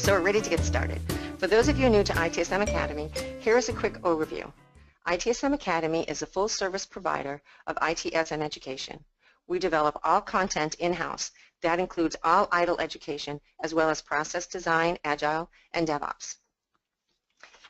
So we're ready to get started. For those of you new to ITSM Academy, here is a quick overview. ITSM Academy is a full-service provider of ITSM education. We develop all content in-house. That includes all ITIL education, as well as process design, agile, and DevOps.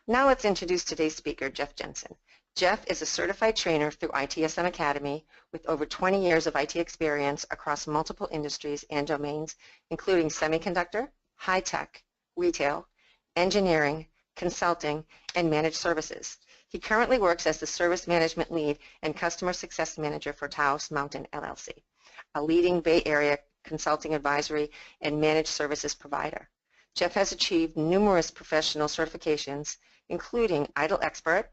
Now let's introduce today's speaker, Jeff Jensen. Jeff is a certified trainer through ITSM Academy with over 20 years of IT experience across multiple industries and domains, including semiconductor, high-tech, retail, engineering, consulting, and managed services. He currently works as the Service Management Lead and Customer Success Manager for Taos Mountain LLC, a leading Bay Area consulting advisory and managed services provider. Jeff has achieved numerous professional certifications, including ITIL Expert,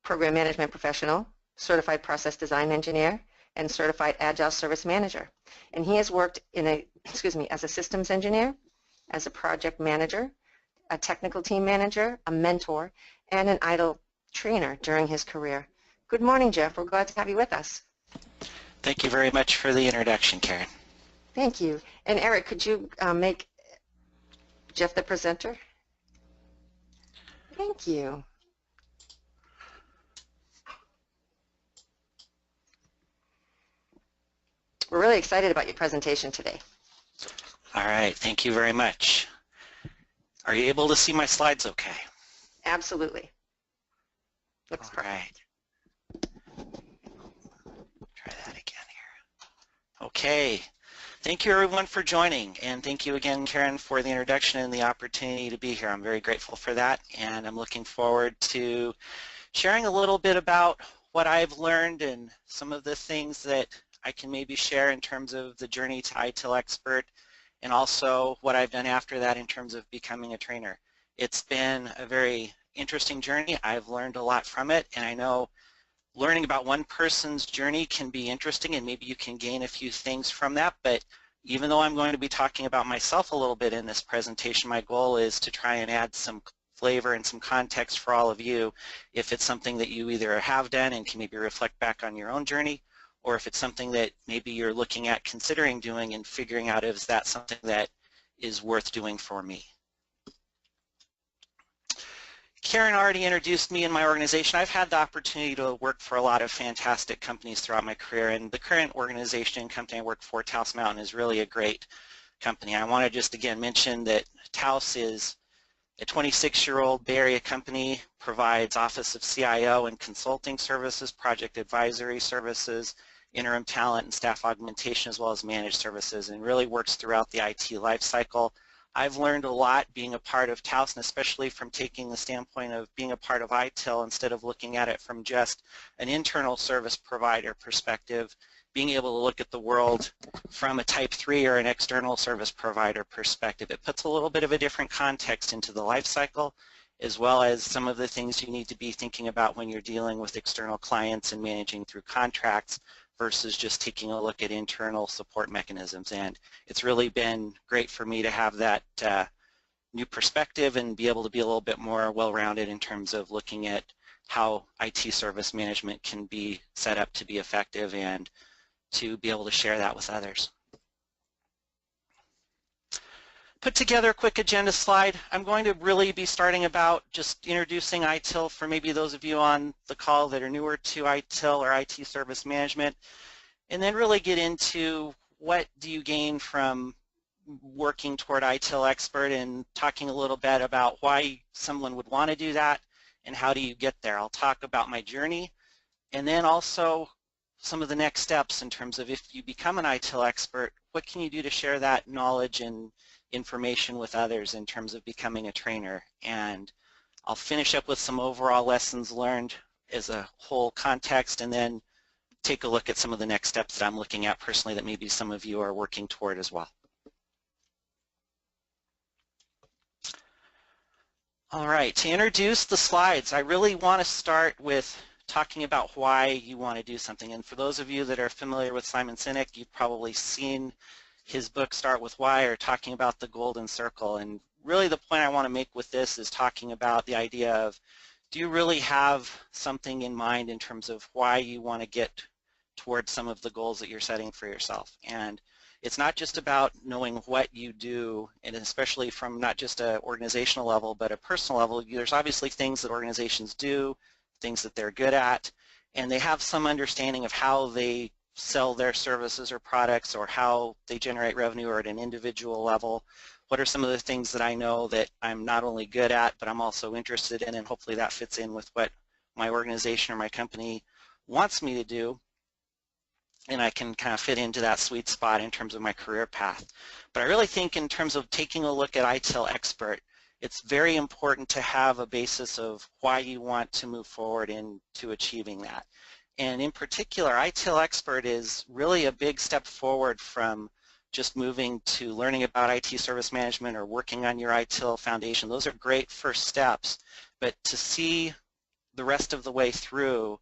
Program Management Professional, Certified Process Design Engineer, and Certified Agile Service Manager. And he has worked as a systems engineer, as a project manager, a technical team manager, a mentor, and an ITIL trainer during his career. Good morning, Jeff. We're glad to have you with us. Thank you very much for the introduction, Karen. Thank you. And Eric, could you make Jeff the presenter? Thank you. We're really excited about your presentation today. All right, thank you very much. Are you able to see my slides okay? Absolutely. Looks all right. Try that again here. Okay. Thank you everyone for joining, and thank you again, Karen, for the introduction and the opportunity to be here. I'm very grateful for that, and I'm looking forward to sharing a little bit about what I've learned and some of the things that I can maybe share in terms of the journey to ITIL Expert, and also what I've done after that in terms of becoming a trainer. It's been a very interesting journey. I've learned a lot from it, and I know learning about one person's journey can be interesting, and maybe you can gain a few things from that. But even though I'm going to be talking about myself a little bit in this presentation, my goal is to try and add some flavor and some context for all of you if it's something that you either have done and can maybe reflect back on your own journey, or if it's something that maybe you're looking at considering doing and figuring out is that something that is worth doing for me. Karen already introduced me and my organization. I've had the opportunity to work for a lot of fantastic companies throughout my career, and the current organization and company I work for, Taos Mountain, is really a great company. I want to just again mention that Taos is a 26-year-old Bay Area company, provides Office of CIO and consulting services, project advisory services, interim talent and staff augmentation, as well as managed services, and really works throughout the IT lifecycle. I've learned a lot being a part of Taos, and especially from taking the standpoint of being a part of ITIL instead of looking at it from just an internal service provider perspective, being able to look at the world from a type 3 or an external service provider perspective. It puts a little bit of a different context into the life cycle, as well as some of the things you need to be thinking about when you're dealing with external clients and managing through contracts versus just taking a look at internal support mechanisms. And it's really been great for me to have that new perspective and be able to be a little bit more well-rounded in terms of looking at how IT service management can be set up to be effective and to be able to share that with others. Put together a quick agenda slide. I'm going to really be starting about just introducing ITIL for maybe those of you on the call that are newer to ITIL or IT service management, and then really get into what do you gain from working toward ITIL Expert and talking a little bit about why someone would want to do that and how do you get there. I'll talk about my journey, and then also some of the next steps in terms of if you become an ITIL expert, what can you do to share that knowledge and information with others in terms of becoming a trainer. And I'll finish up with some overall lessons learned as a whole context, and then take a look at some of the next steps that I'm looking at personally that maybe some of you are working toward as well. All right, to introduce the slides, I really want to start with talking about why you want to do something. And for those of you that are familiar with Simon Sinek, you've probably seen his book Start With Why, or talking about the golden circle. And really the point I want to make with this is talking about the idea of, do you really have something in mind in terms of why you want to get towards some of the goals that you're setting for yourself? And It's not just about knowing what you do, and especially from not just an organizational level, but a personal level. There's obviously things that organizations do, things that they're good at, and they have some understanding of how they sell their services or products or how they generate revenue or at an individual level. What are some of the things that I know that I'm not only good at, but I'm also interested in, and hopefully that fits in with what my organization or my company wants me to do, and I can kind of fit into that sweet spot in terms of my career path. But I really think in terms of taking a look at ITIL Expert, it's very important to have a basis of why you want to move forward into achieving that. And in particular, ITIL Expert is really a big step forward from just moving to learning about IT service management or working on your ITIL Foundation. Those are great first steps, but to see the rest of the way through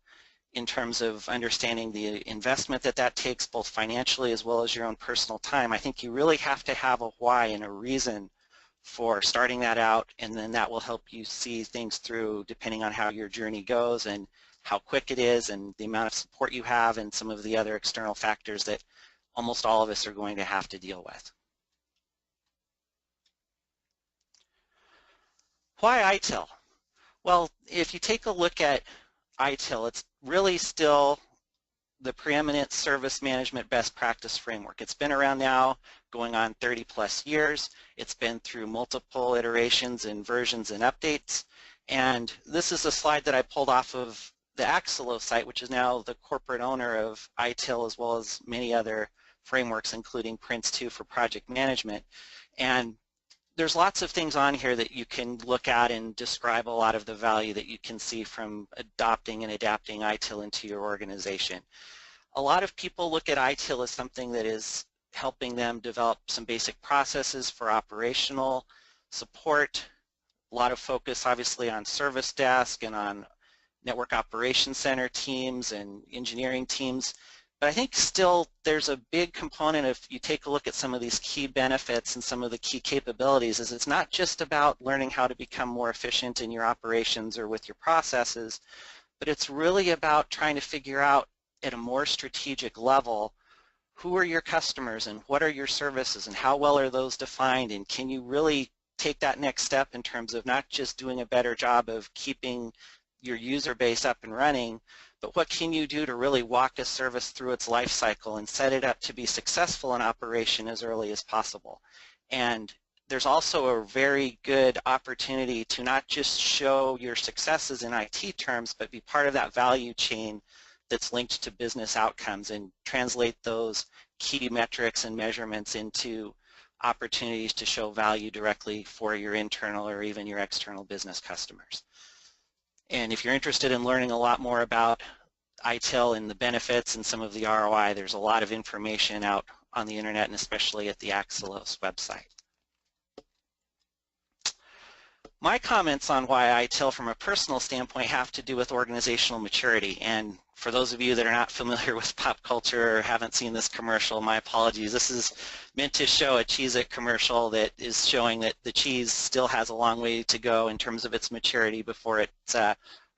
in terms of understanding the investment that takes both financially as well as your own personal time, I think you really have to have a why and a reason for starting that out, and then that will help you see things through depending on how your journey goes and how quick it is and the amount of support you have and some of the other external factors that almost all of us are going to have to deal with. Why ITIL? Well, if you take a look at ITIL, it's really still the preeminent service management best practice framework. It's been around now going on 30 plus years. It's been through multiple iterations and versions and updates. And this is a slide that I pulled off of the Axelo site, which is now the corporate owner of ITIL as well as many other frameworks, including Prince2 for project management. And there's lots of things on here that you can look at and describe a lot of the value that you can see from adopting and adapting ITIL into your organization. A lot of people look at ITIL as something that is helping them develop some basic processes for operational support. A lot of focus obviously on service desk and on network operations center teams and engineering teams. But I think still there's a big component if you take a look at some of these key benefits and some of the key capabilities is it's not just about learning how to become more efficient in your operations or with your processes, but it's really about trying to figure out at a more strategic level who are your customers and what are your services and how well are those defined, and can you really take that next step in terms of not just doing a better job of keeping your user base up and running, but what can you do to really walk a service through its life cycle and set it up to be successful in operation as early as possible. And there's also a very good opportunity to not just show your successes in IT terms, but be part of that value chain that's linked to business outcomes and translate those key metrics and measurements into opportunities to show value directly for your internal or even your external business customers. And if you're interested in learning a lot more about ITIL and the benefits and some of the ROI, there's a lot of information out on the internet and especially at the Axelos website. My comments on why ITIL from a personal standpoint have to do with organizational maturity. And for those of you that are not familiar with pop culture or haven't seen this commercial, my apologies. This is meant to show a Cheez-It commercial that is showing that the cheese still has a long way to go in terms of its maturity before it's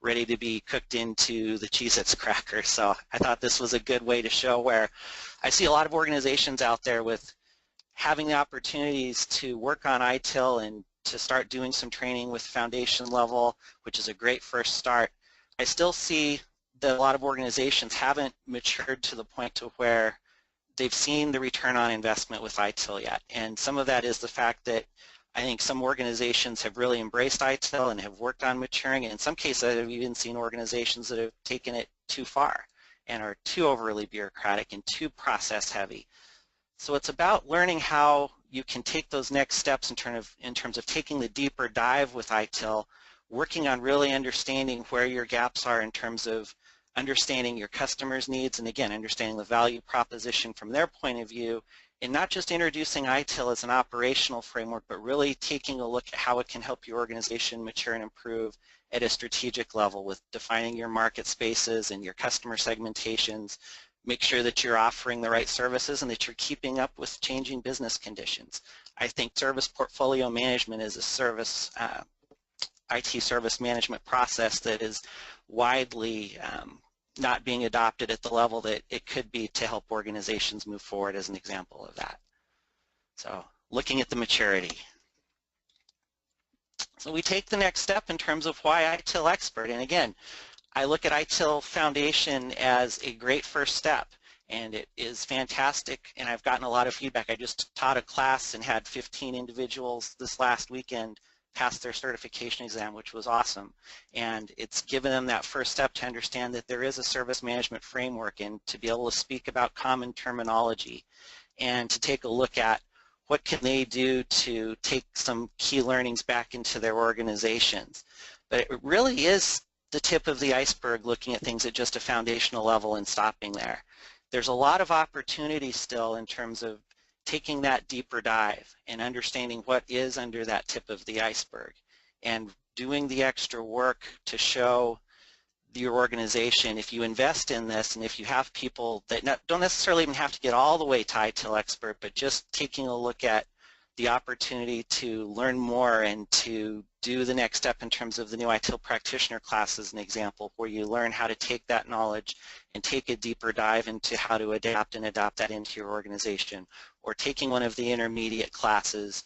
ready to be cooked into the Cheez-Its cracker. So I thought this was a good way to show where I see a lot of organizations out there with having the opportunities to work on ITIL and to start doing some training with foundation level, which is a great first start. I still see that a lot of organizations haven't matured to the point to where they've seen the return on investment with ITIL yet. And some of that is the fact that I think some organizations have really embraced ITIL and have worked on maturing it. In some cases, I've even seen organizations that have taken it too far and are too overly bureaucratic and too process heavy. So it's about learning how you can take those next steps in terms of taking the deeper dive with ITIL, working on really understanding where your gaps are in terms of understanding your customers' needs, and again, understanding the value proposition from their point of view, and not just introducing ITIL as an operational framework, but really taking a look at how it can help your organization mature and improve at a strategic level with defining your market spaces and your customer segmentations, make sure that you're offering the right services and that you're keeping up with changing business conditions. I think service portfolio management is a service, IT service management process that is widely not being adopted at the level that it could be to help organizations move forward as an example of that. So looking at the maturity. So we take the next step in terms of why ITIL Expert, and again, I look at ITIL Foundation as a great first step, and it is fantastic, and I've gotten a lot of feedback. I just taught a class and had 15 individuals this last weekend pass their certification exam, which was awesome, and it's given them that first step to understand that there is a service management framework and to be able to speak about common terminology and to take a look at what can they do to take some key learnings back into their organizations. But it really is the tip of the iceberg, looking at things at just a foundational level and stopping there. There's a lot of opportunity still in terms of taking that deeper dive and understanding what is under that tip of the iceberg and doing the extra work to show your organization, if you invest in this and if you have people that don't necessarily even have to get all the way to ITIL Expert, but just taking a look at the opportunity to learn more and to do the next step in terms of the new ITIL practitioner class as an example, where you learn how to take that knowledge and take a deeper dive into how to adapt and adopt that into your organization, or taking one of the intermediate classes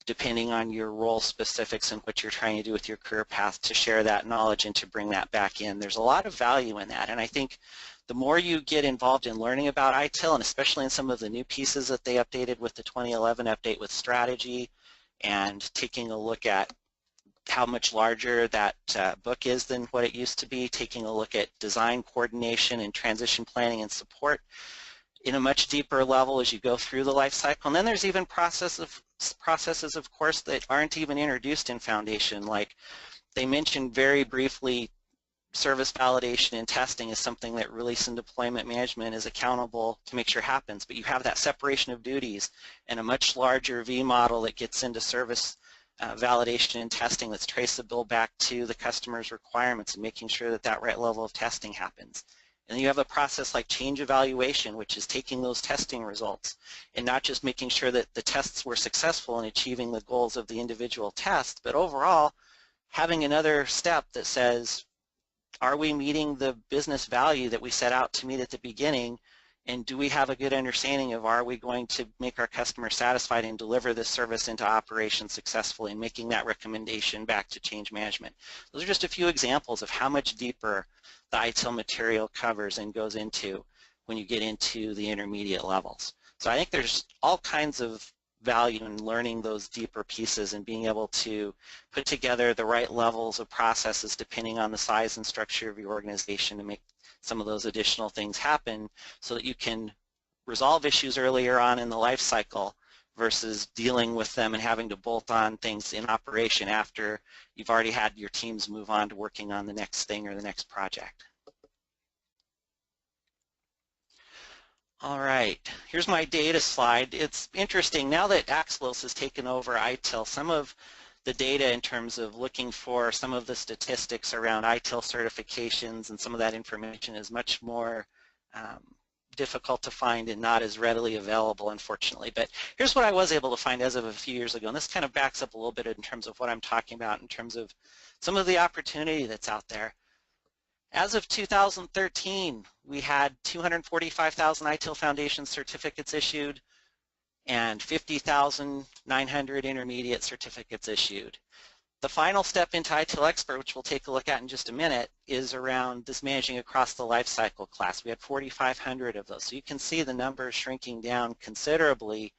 depending on your role specifics and what you're trying to do with your career path to share that knowledge and to bring that back in. There's a lot of value in that, and I think the more you get involved in learning about ITIL, and especially in some of the new pieces that they updated with the 2011 update with strategy and taking a look at how much larger that book is than what it used to be, taking a look at design coordination and transition planning and support in a much deeper level as you go through the life cycle. And then there's even processes, of course, that aren't even introduced in Foundation. Like they mentioned very briefly, service validation and testing is something that release and deployment management is accountable to make sure happens, but you have that separation of duties and a much larger V model that gets into service validation and testing that's traceable back to the customer's requirements and making sure that that right level of testing happens. And then you have a process like change evaluation, which is taking those testing results and not just making sure that the tests were successful in achieving the goals of the individual test, but overall having another step that says, are we meeting the business value that we set out to meet at the beginning, and do we have a good understanding of, are we going to make our customers satisfied and deliver this service into operation successfully, and making that recommendation back to change management. Those are just a few examples of how much deeper the ITIL material covers and goes into when you get into the intermediate levels. So I think there's all kinds of value in learning those deeper pieces and being able to put together the right levels of processes depending on the size and structure of your organization to make some of those additional things happen so that you can resolve issues earlier on in the life cycle versus dealing with them and having to bolt on things in operation after you've already had your teams move on to working on the next thing or the next project. All right, here's my data slide. It's interesting, now that Axelos has taken over ITIL, some of the data in terms of looking for some of the statistics around ITIL certifications and some of that information is much more difficult to find and not as readily available, unfortunately. But here's what I was able to find as of a few years ago, and this kind of backs up a little bit in terms of what I'm talking about in terms of some of the opportunity that's out there. As of 2013, we had 245,000 ITIL Foundation certificates issued and 50,900 intermediate certificates issued. The final step into ITIL Expert, which we'll take a look at in just a minute, is around this managing across the life cycle class. We had 4,500 of those. So you can see the numbers shrinking down considerably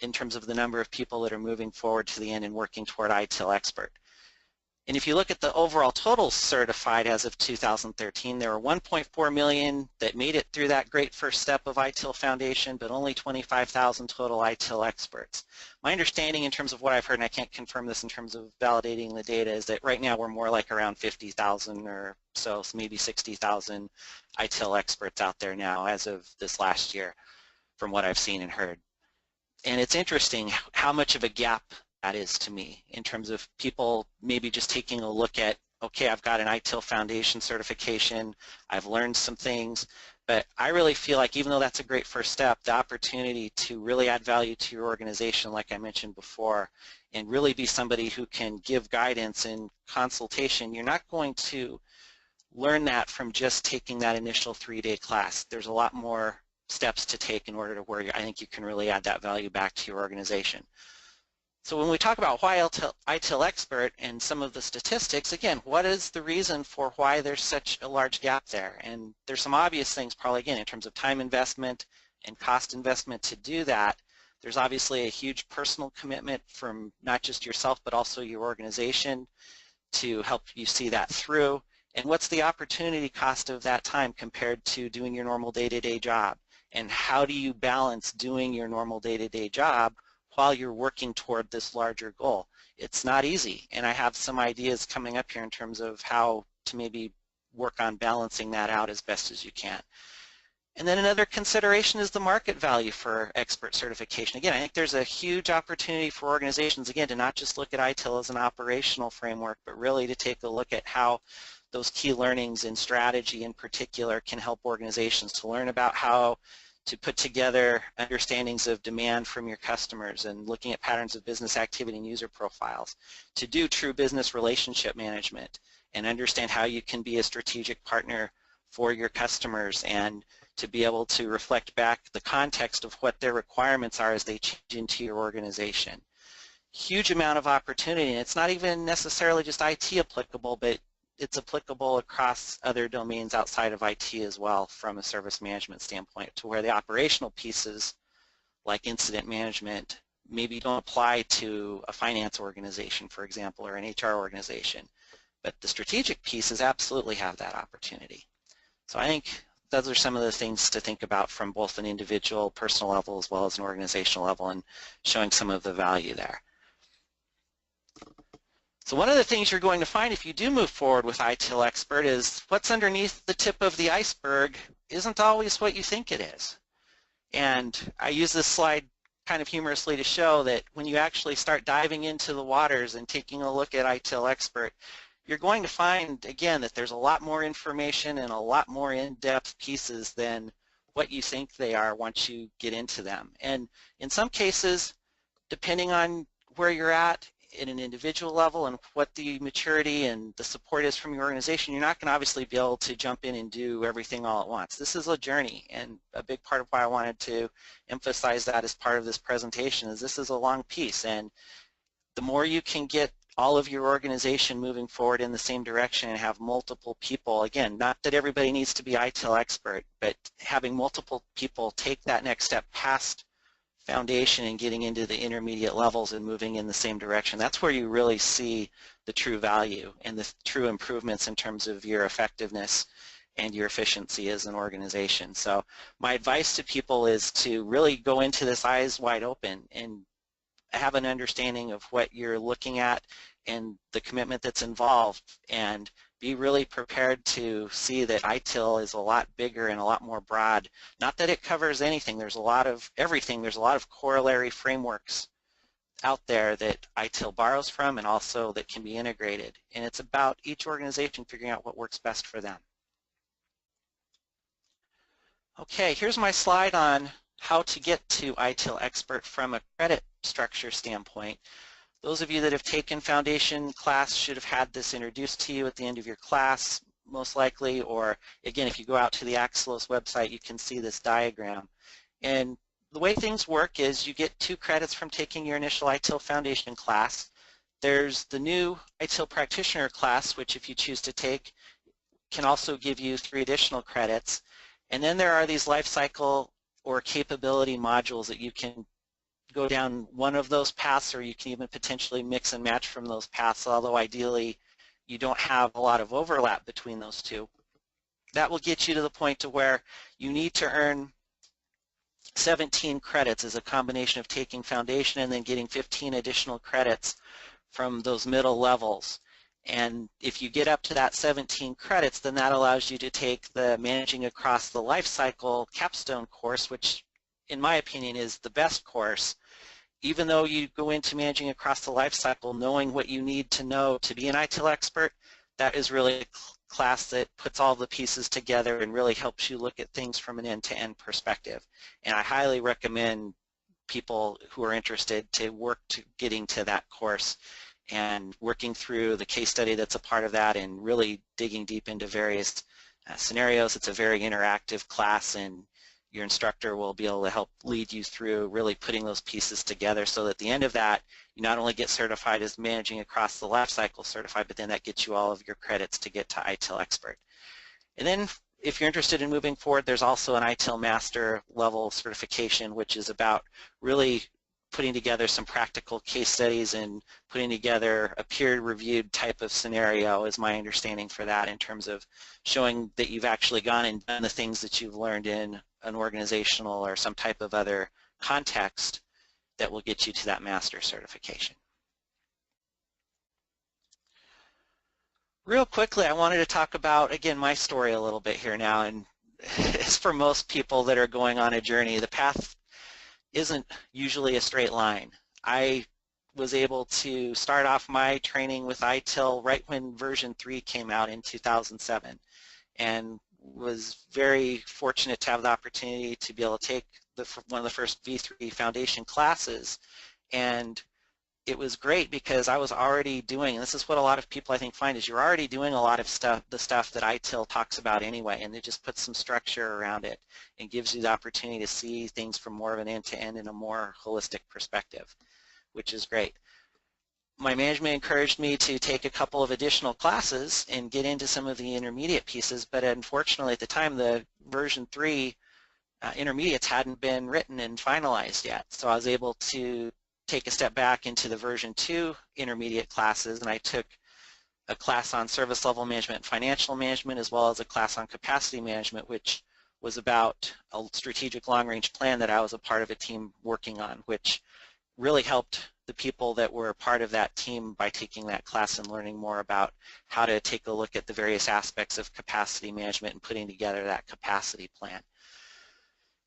in terms of the number of people that are moving forward to the end and working toward ITIL Expert. And if you look at the overall totals certified as of 2013, there were 1.4 million that made it through that great first step of ITIL Foundation, but only 25,000 total ITIL experts. My understanding in terms of what I've heard, and I can't confirm this in terms of validating the data, is that right now we're more like around 50,000 or so maybe 60,000 ITIL experts out there now as of this last year from what I've seen and heard. And it's interesting how much of a gap that is to me in terms of people maybe just taking a look at, okay, I've got an ITIL Foundation certification, I've learned some things, but I really feel like even though that's a great first step, the opportunity to really add value to your organization, like I mentioned before, and really be somebody who can give guidance and consultation, you're not going to learn that from just taking that initial 3-day class. There's a lot more steps to take in order to where I think you can really add that value back to your organization. So when we talk about why ITIL Expert and some of the statistics, again, what is the reason for why there's such a large gap there? And there's some obvious things probably, again, in terms of time investment and cost investment to do that. There's obviously a huge personal commitment from not just yourself but also your organization to help you see that through. And what's the opportunity cost of that time compared to doing your normal day-to-day job? And how do you balance doing your normal day-to-day job while you're working toward this larger goal? It's not easy, and I have some ideas coming up here in terms of how to maybe work on balancing that out as best as you can. And then another consideration is the market value for expert certification. Again, I think there's a huge opportunity for organizations, again, to not just look at ITIL as an operational framework, but really to take a look at how those key learnings in strategy in particular can help organizations to learn about how to put together understandings of demand from your customers and looking at patterns of business activity and user profiles, to do true business relationship management and understand how you can be a strategic partner for your customers and to be able to reflect back the context of what their requirements are as they change into your organization. Huge amount of opportunity, and it's not even necessarily just IT applicable, but it's applicable across other domains outside of IT as well from a service management standpoint, to where the operational pieces like incident management maybe don't apply to a finance organization, for example, or an HR organization. But the strategic pieces absolutely have that opportunity. So I think those are some of the things to think about from both an individual, personal level as well as an organizational level, and showing some of the value there. So one of the things you're going to find if you do move forward with ITIL Expert is what's underneath the tip of the iceberg isn't always what you think it is. And I use this slide kind of humorously to show that when you actually start diving into the waters and taking a look at ITIL Expert, you're going to find, again, that there's a lot more information and a lot more in-depth pieces than what you think they are once you get into them. And in some cases, depending on where you're at in an individual level and what the maturity and the support is from your organization, you're not going to obviously be able to jump in and do everything all at once. This is a journey, and a big part of why I wanted to emphasize that as part of this presentation is this is a long piece, and the more you can get all of your organization moving forward in the same direction and have multiple people, again, not that everybody needs to be ITIL Expert, but having multiple people take that next step past foundation and getting into the intermediate levels and moving in the same direction, that's where you really see the true value and the true improvements in terms of your effectiveness and your efficiency as an organization. So my advice to people is to really go into this eyes wide open and have an understanding of what you're looking at and the commitment that's involved, and be really prepared to see that ITIL is a lot bigger and a lot more broad. Not that it covers anything, there's a lot of everything, there's a lot of corollary frameworks out there that ITIL borrows from and also that can be integrated. And it's about each organization figuring out what works best for them. Okay, here's my slide on how to get to ITIL Expert from a credit structure standpoint. Those of you that have taken foundation class should have had this introduced to you at the end of your class, most likely, or again, if you go out to the Axelos website, you can see this diagram. And the way things work is you get 2 credits from taking your initial ITIL Foundation class. There's the new ITIL Practitioner class, which if you choose to take, can also give you 3 additional credits. And then there are these life cycle or capability modules that you can go down one of those paths, or you can even potentially mix and match from those paths, although ideally you don't have a lot of overlap between those two. That will get you to the point to where you need to earn 17 credits as a combination of taking foundation and then getting 15 additional credits from those middle levels. And if you get up to that 17 credits, then that allows you to take the Managing Across the Life Cycle capstone course, which in my opinion is the best course. Even though you go into Managing Across the Life Cycle knowing what you need to know to be an ITIL expert, that is really a class that puts all the pieces together and really helps you look at things from an end-to-end perspective. And I highly recommend people who are interested to work to getting to that course and working through the case study that's a part of that and really digging deep into various scenarios. It's a very interactive class, and your instructor will be able to help lead you through really putting those pieces together so that at the end of that you not only get certified as managing across the life cycle certified, but then that gets you all of your credits to get to ITIL Expert. And then if you're interested in moving forward, there's also an ITIL Master level certification, which is about really putting together some practical case studies and putting together a peer-reviewed type of scenario is my understanding for that, in terms of showing that you've actually gone and done the things that you've learned in an organizational or some type of other context that will get you to that master certification. Real quickly, I wanted to talk about, again, my story a little bit here now, and it's for most people that are going on a journey. The path isn't usually a straight line. I was able to start off my training with ITIL right when version 3 came out in 2007, and was very fortunate to have the opportunity to be able to take one of the first V3 Foundation classes. And it was great because I was already doing, and this is what a lot of people I think find, is you're already doing a lot of stuff, the stuff that ITIL talks about anyway, and it just puts some structure around it and gives you the opportunity to see things from more of an end-to-end and a more holistic perspective, which is great. My management encouraged me to take a couple of additional classes and get into some of the intermediate pieces, but unfortunately at the time the version 3 intermediates hadn't been written and finalized yet, so I was able to take a step back into the version 2 intermediate classes, and I took a class on service level management and financial management, as well as a class on capacity management, which was about a strategic long-range plan that I was a part of a team working on, which really helped the people that were a part of that team by taking that class and learning more about how to take a look at the various aspects of capacity management and putting together that capacity plan.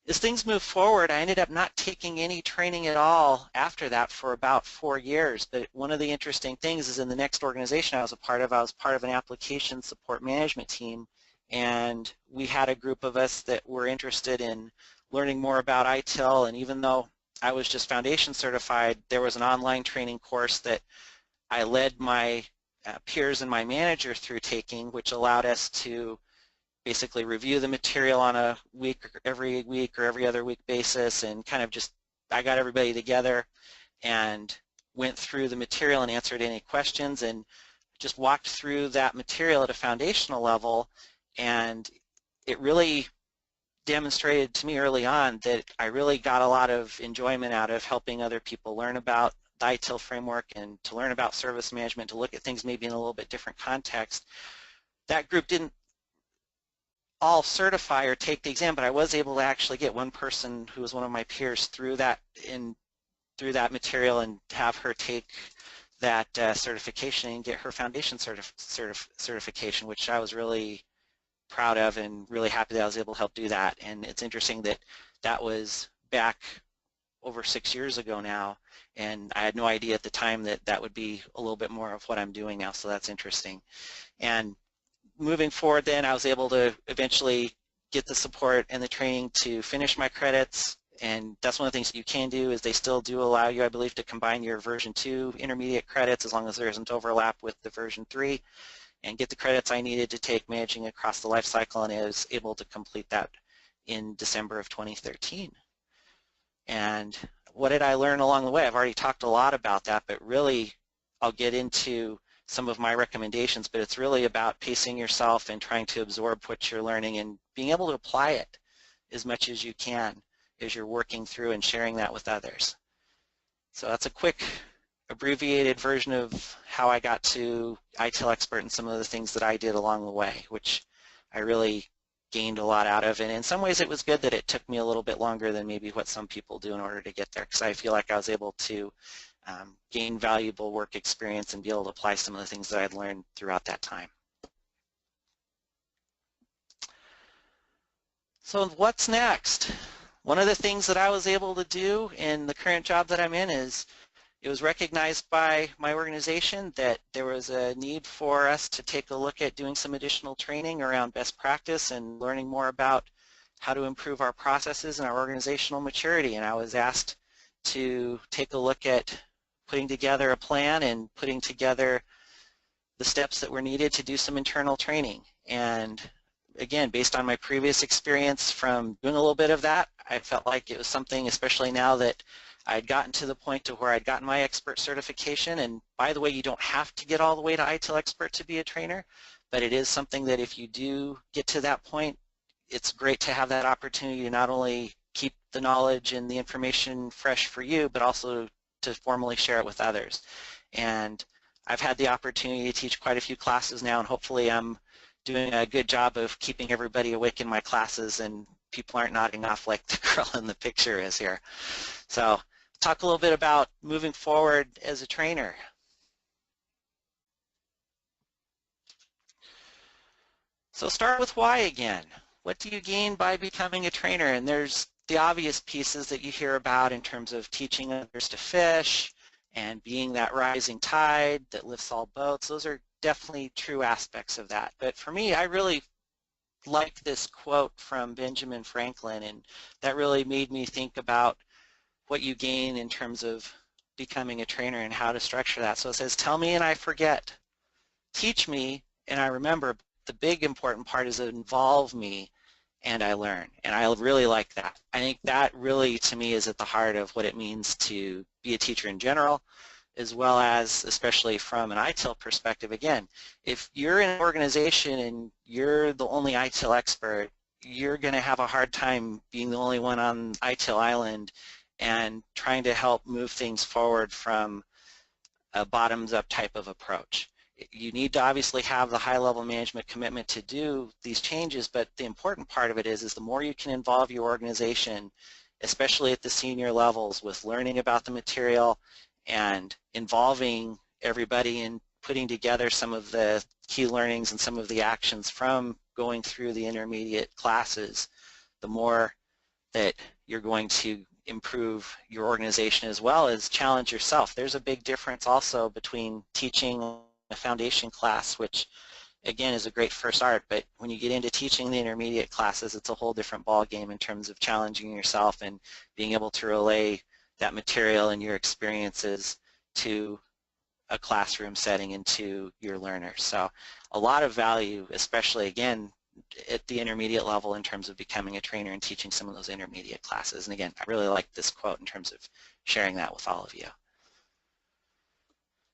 As things move forward, I ended up not taking any training at all after that for about 4 years, but one of the interesting things is in the next organization I was part of an application support management team, and we had a group of us that were interested in learning more about ITIL, and even though I was just foundation certified, there was an online training course that I led my peers and my manager through taking, which allowed us to basically review the material on a every week or every other week basis, and kind of just, I got everybody together and went through the material and answered any questions and just walked through that material at a foundational level, and it really demonstrated to me early on that I really got a lot of enjoyment out of helping other people learn about the ITIL framework and to learn about service management, to look at things maybe in a little bit different context. That group didn't all certify or take the exam, but I was able to actually get one person who was one of my peers through that material and have her take that certification and get her foundation certification, which I was really proud of and really happy that I was able to help do that. And it's interesting that that was back over 6 years ago now, and I had no idea at the time that that would be a little bit more of what I'm doing now, so that's interesting. And moving forward then, I was able to eventually get the support and the training to finish my credits, and that's one of the things that you can do is they still do allow you, I believe, to combine your version 2 intermediate credits as long as there isn't overlap with the version 3, and get the credits I needed to take managing across the life cycle, and I was able to complete that in December of 2013. And what did I learn along the way? I've already talked a lot about that, but really I'll get into some of my recommendations, but it's really about pacing yourself and trying to absorb what you're learning and being able to apply it as much as you can as you're working through and sharing that with others. So that's a quick abbreviated version of how I got to ITIL Expert and some of the things that I did along the way, which I really gained a lot out of. And in some ways it was good that it took me a little bit longer than maybe what some people do in order to get there, because I feel like I was able to gain valuable work experience and be able to apply some of the things that I'd learned throughout that time. So what's next? One of the things that I was able to do in the current job that I'm in is it was recognized by my organization that there was a need for us to take a look at doing some additional training around best practice and learning more about how to improve our processes and our organizational maturity, and I was asked to take a look at putting together a plan and putting together the steps that were needed to do some internal training. And again, based on my previous experience from doing a little bit of that, I felt like it was something, especially now that I'd gotten to the point to where I'd gotten my expert certification. And by the way, you don't have to get all the way to ITIL Expert to be a trainer, but it is something that if you do get to that point, it's great to have that opportunity to not only keep the knowledge and the information fresh for you, but also to formally share it with others. And I've had the opportunity to teach quite a few classes now, and hopefully I'm doing a good job of keeping everybody awake in my classes and people aren't nodding off like the girl in the picture is here. So talk a little bit about moving forward as a trainer. So start with why again. What do you gain by becoming a trainer? And there's the obvious pieces that you hear about in terms of teaching others to fish and being that rising tide that lifts all boats. Those are definitely true aspects of that. But for me, I really like this quote from Benjamin Franklin, and that really made me think about what you gain in terms of becoming a trainer and how to structure that. So it says, tell me and I forget. Teach me and I remember. The big important part is involve me and I learn. And I really like that. I think that really, to me, is at the heart of what it means to be a teacher in general, as well as, especially from an ITIL perspective. Again, if you're in an organization and you're the only ITIL expert, you're going to have a hard time being the only one on ITIL Island and trying to help move things forward from a bottoms-up type of approach. You need to obviously have the high-level management commitment to do these changes, but the important part of it is the more you can involve your organization, especially at the senior levels, with learning about the material and involving everybody in putting together some of the key learnings and some of the actions from going through the intermediate classes, the more that you're going to improve your organization as well as challenge yourself. There's a big difference also between teaching a foundation class, which again is a great first start, but when you get into teaching the intermediate classes, it's a whole different ball game in terms of challenging yourself and being able to relay that material and your experiences to a classroom setting and to your learners. So a lot of value, especially again at the intermediate level in terms of becoming a trainer and teaching some of those intermediate classes. And again, I really like this quote in terms of sharing that with all of you.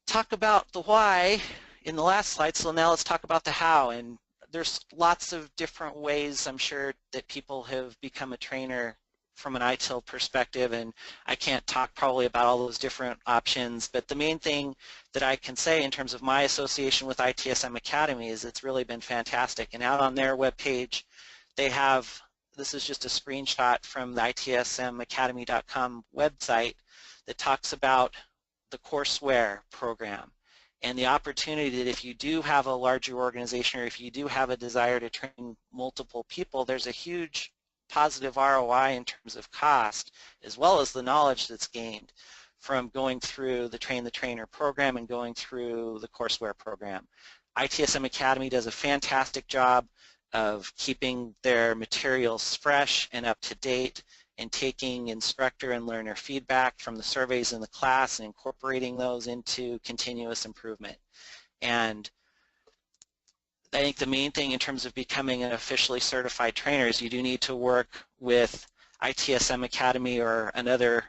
Talk about the why in the last slide, so now let's talk about the how. And there's lots of different ways, I'm sure, that people have become a trainer from an ITIL perspective, and I can't talk probably about all those different options, but the main thing that I can say in terms of my association with ITSM Academy is it's really been fantastic. And out on their webpage, they have, this is just a screenshot from the ITSMacademy.com website that talks about the courseware program and the opportunity that if you do have a larger organization or if you do have a desire to train multiple people, there's a huge positive ROI in terms of cost as well as the knowledge that's gained from going through the Train the Trainer program and going through the courseware program. ITSM Academy does a fantastic job of keeping their materials fresh and up to date and taking instructor and learner feedback from the surveys in the class and incorporating those into continuous improvement. And I think the main thing in terms of becoming an officially certified trainer is you do need to work with ITSM Academy or another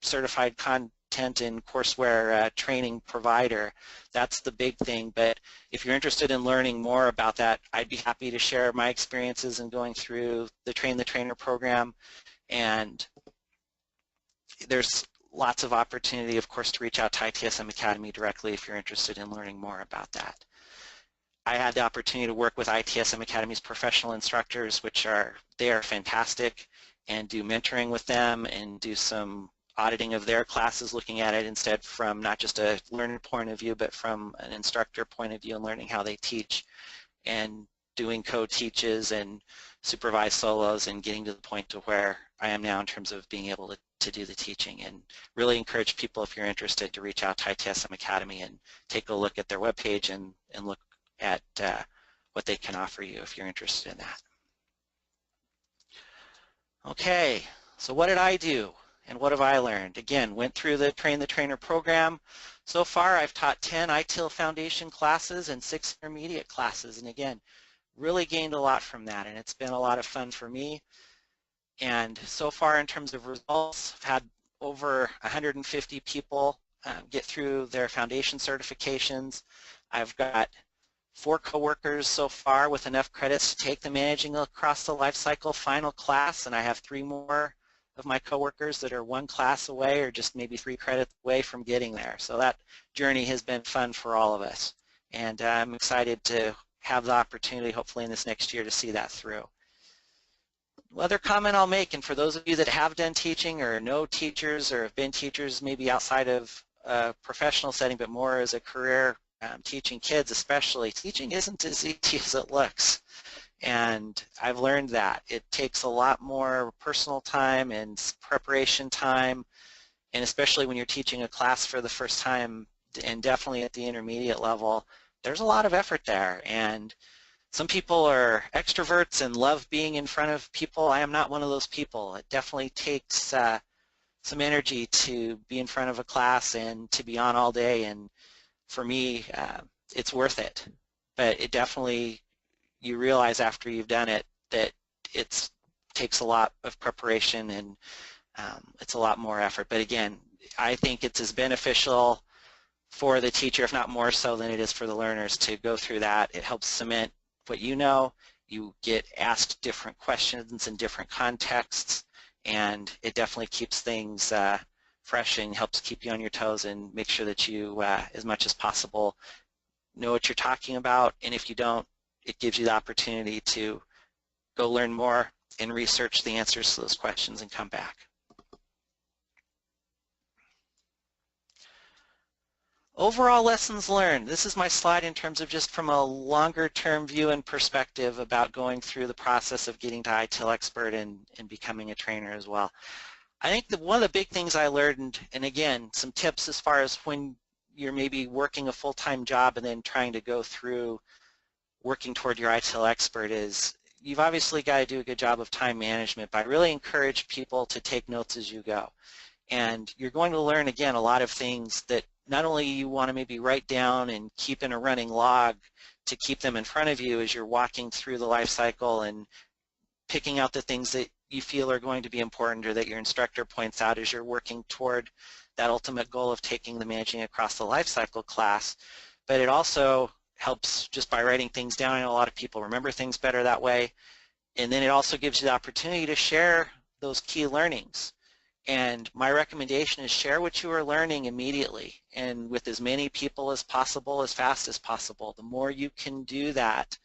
certified content and courseware training provider. That's the big thing. But if you're interested in learning more about that, I'd be happy to share my experiences in going through the Train the Trainer program. And there's lots of opportunity, of course, to reach out to ITSM Academy directly if you're interested in learning more about that. I had the opportunity to work with ITSM Academy's professional instructors, they are fantastic, and do mentoring with them and do some auditing of their classes, looking at it instead from not just a learner point of view, but from an instructor point of view and learning how they teach and doing co-teaches and supervised solos and getting to the point to where I am now in terms of being able to do the teaching. And really encourage people, if you're interested, to reach out to ITSM Academy and take a look at their webpage and look at what they can offer you if you're interested in that. Okay, so what did I do? And what have I learned? Again, went through the Train the Trainer program. So far, I've taught 10 ITIL Foundation classes and 6 intermediate classes. And again, really gained a lot from that, and it's been a lot of fun for me. And so far, in terms of results, I've had over 150 people get through their foundation certifications. I've got 4 coworkers so far with enough credits to take the Managing Across the Lifecycle final class, and I have 3 more of my coworkers that are 1 class away or just maybe 3 credits away from getting there. So that journey has been fun for all of us, and I'm excited to have the opportunity hopefully in this next year to see that through. Other comment I'll make, and for those of you that have done teaching or know teachers or have been teachers maybe outside of a professional setting but more as a career teaching kids especially, teaching isn't as easy as it looks. And I've learned that. It takes a lot more personal time and preparation time, and especially when you're teaching a class for the first time, and definitely at the intermediate level, there's a lot of effort there. And some people are extroverts and love being in front of people. I am not one of those people. It definitely takes some energy to be in front of a class and to be on all day, and for me, it's worth it. But it definitely, you realize after you've done it that it takes a lot of preparation, and it's a lot more effort. But again, I think it's as beneficial for the teacher, if not more so than it is for the learners, to go through that. It helps cement what you know. You get asked different questions in different contexts, and it definitely keeps things fresh and helps keep you on your toes and make sure that you, as much as possible, know what you're talking about. And if you don't, it gives you the opportunity to go learn more and research the answers to those questions and come back. Overall lessons learned. This is my slide in terms of just from a longer term view and perspective about going through the process of getting to ITIL Expert and becoming a trainer as well. I think that one of the big things I learned, and again, some tips as far as when you're maybe working a full-time job and then trying to go through working toward your ITIL Expert, is you've obviously got to do a good job of time management, but I really encourage people to take notes as you go. And you're going to learn, again, a lot of things that not only you want to maybe write down and keep in a running log to keep them in front of you as you're walking through the life cycle and picking out the things that you feel are going to be important or that your instructor points out as you're working toward that ultimate goal of taking the Managing Across the Lifecycle class. But it also helps just by writing things down. I know a lot of people remember things better that way. And then it also gives you the opportunity to share those key learnings. And my recommendation is share what you are learning immediately and with as many people as possible, as fast as possible. The more you can do that,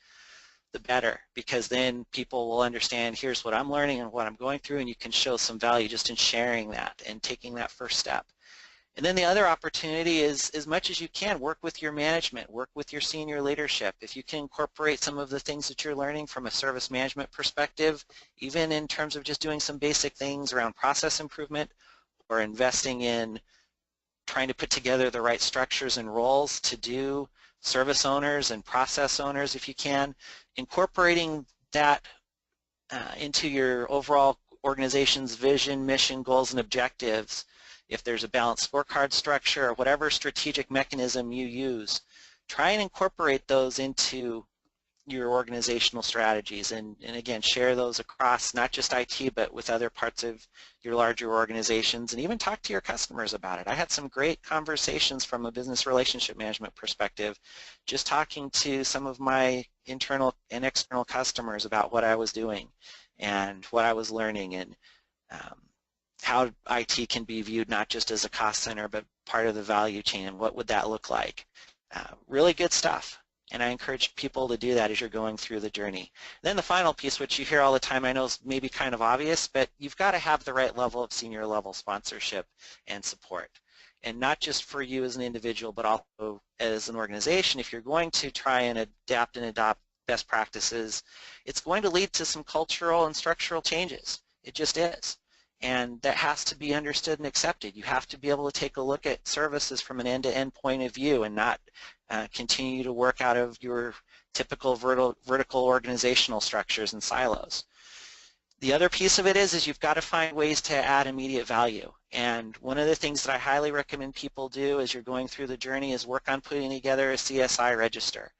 the better, because then people will understand, here's what I'm learning and what I'm going through, and you can show some value just in sharing that and taking that first step. And then the other opportunity is, as much as you can, work with your management, work with your senior leadership. If you can incorporate some of the things that you're learning from a service management perspective, even in terms of just doing some basic things around process improvement or investing in trying to put together the right structures and roles to do service owners and process owners, if you can, incorporating that into your overall organization's vision, mission, goals, and objectives. If there's a balanced scorecard structure or whatever strategic mechanism you use, try and incorporate those into your organizational strategies, and again, share those across not just IT but with other parts of your larger organizations, and even talk to your customers about it. I had some great conversations from a business relationship management perspective, just talking to some of my internal and external customers about what I was doing and what I was learning, and how IT can be viewed not just as a cost center but part of the value chain, and what would that look like. Really good stuff, and I encourage people to do that as you're going through the journey. Then the final piece, which you hear all the time, I know is maybe kind of obvious, but you've got to have the right level of senior level sponsorship and support, and not just for you as an individual but also as an organization. If you're going to try and adapt and adopt best practices, it's going to lead to some cultural and structural changes. It just is. And that has to be understood and accepted. You have to be able to take a look at services from an end-to-end point of view and not continue to work out of your typical vertical organizational structures and silos. The other piece of it is you've got to find ways to add immediate value. And one of the things that I highly recommend people do as you're going through the journey is work on putting together a CSI register.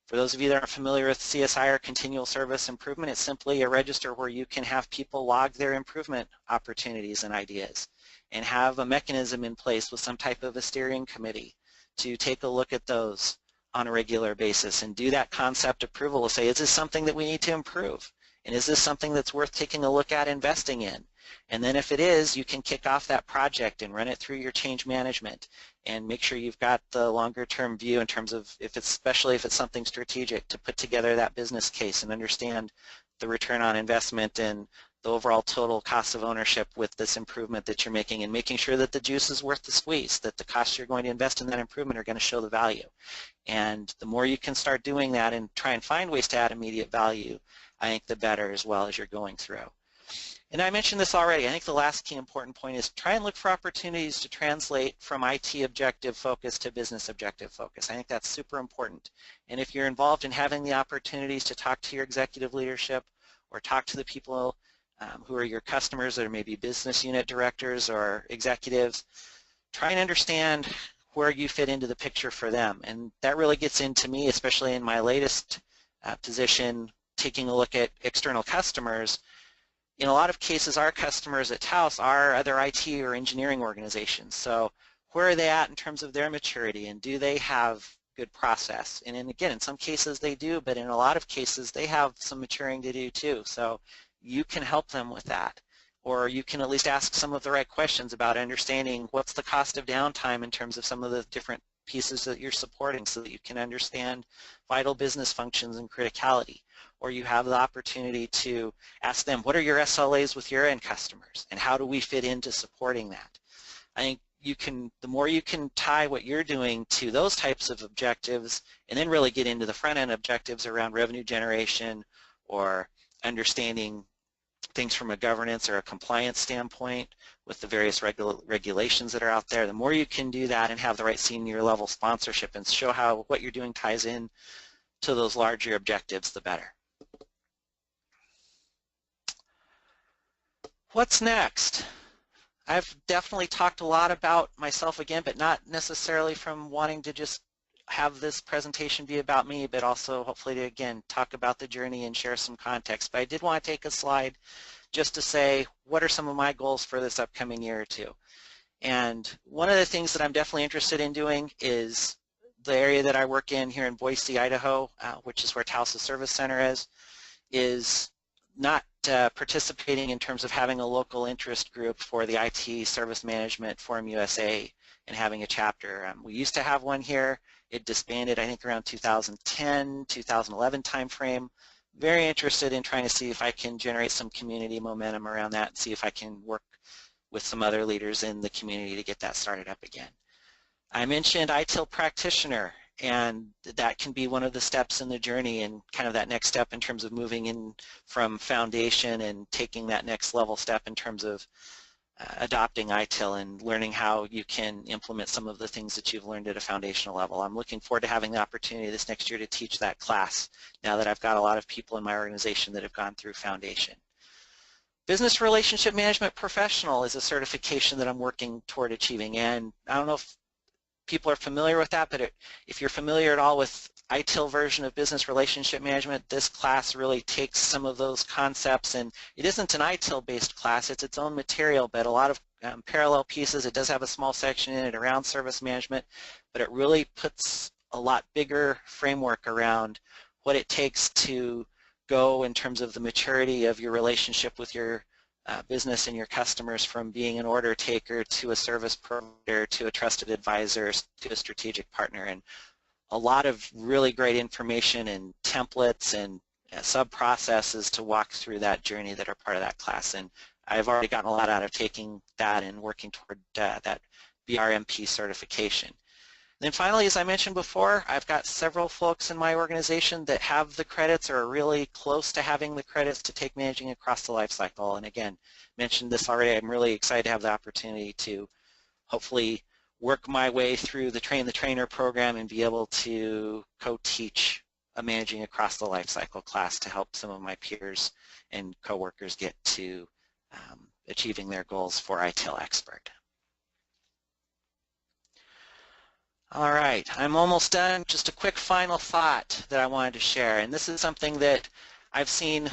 For those of you that aren't familiar with CSI or Continual Service Improvement, it's simply a register where you can have people log their improvement opportunities and ideas and have a mechanism in place with some type of a steering committee to take a look at those on a regular basis and do that concept approval to say, is this something that we need to improve? And is this something that's worth taking a look at investing in? And then if it is, you can kick off that project and run it through your change management and make sure you've got the longer term view in terms of, especially if it's something strategic, to put together that business case and understand the return on investment and the overall total cost of ownership with this improvement that you're making, and making sure that the juice is worth the squeeze, that the costs you're going to invest in that improvement are going to show the value. And the more you can start doing that and try and find ways to add immediate value, I think the better as well as you're going through. And I mentioned this already. I think the last key important point is try and look for opportunities to translate from IT objective focus to business objective focus. I think that's super important. And if you're involved in having the opportunities to talk to your executive leadership or talk to the people who are your customers, or maybe business unit directors or executives, try and understand where you fit into the picture for them. And that really gets into me, especially in my latest position, taking a look at external customers. In a lot of cases, our customers at Taos are other IT or engineering organizations. So where are they at in terms of their maturity, and do they have good process? And again, in some cases they do, but in a lot of cases they have some maturing to do too. So you can help them with that, or you can at least ask some of the right questions about understanding what's the cost of downtime in terms of some of the different pieces that you're supporting, so that you can understand vital business functions and criticality. Or you have the opportunity to ask them, what are your SLAs with your end customers, and how do we fit into supporting that? I think the more you can tie what you're doing to those types of objectives, and then really get into the front end objectives around revenue generation or understanding things from a governance or a compliance standpoint with the various regulations that are out there, the more you can do that and have the right senior level sponsorship and show how what you're doing ties in to those larger objectives, the better. What's next? I've definitely talked a lot about myself again, but not necessarily from wanting to just have this presentation be about me, but also hopefully to, again, talk about the journey and share some context. But I did want to take a slide just to say, what are some of my goals for this upcoming year or two? And one of the things that I'm definitely interested in doing is the area that I work in here in Boise, Idaho, which is where Taos Service Center is not participating in terms of having a local interest group for the IT Service Management Forum USA and having a chapter. We used to have one here. It disbanded, I think, around 2010, 2011 timeframe. Very interested in trying to see if I can generate some community momentum around that and see if I can work with some other leaders in the community to get that started up again. I mentioned ITIL practitioner, and that can be one of the steps in the journey and kind of that next step in terms of moving in from foundation and taking that next level step in terms of adopting ITIL and learning how you can implement some of the things that you've learned at a foundational level. I'm looking forward to having the opportunity this next year to teach that class now that I've got a lot of people in my organization that have gone through foundation. Business Relationship Management Professional is a certification that I'm working toward achieving, and I don't know if people are familiar with that, but if you're familiar at all with ITIL version of Business Relationship Management, this class really takes some of those concepts, and it isn't an ITIL-based class, it's its own material, but a lot of parallel pieces. It does have a small section in it around service management, but it really puts a lot bigger framework around what it takes to go in terms of the maturity of your relationship with your business and your customers, from being an order taker to a service provider to a trusted advisor to a strategic partner, and a lot of really great information and templates and sub-processes to walk through that journey that are part of that class. And I've already gotten a lot out of taking that and working toward that BRMP certification. Then finally, as I mentioned before, I've got several folks in my organization that have the credits or are really close to having the credits to take managing across the life cycle. And again, mentioned this already, I'm really excited to have the opportunity to hopefully work my way through the Train the Trainer program and be able to co-teach a Managing Across the Lifecycle class to help some of my peers and coworkers get to achieving their goals for ITIL Expert. All right, I'm almost done. Just a quick final thought that I wanted to share, and this is something that I've seen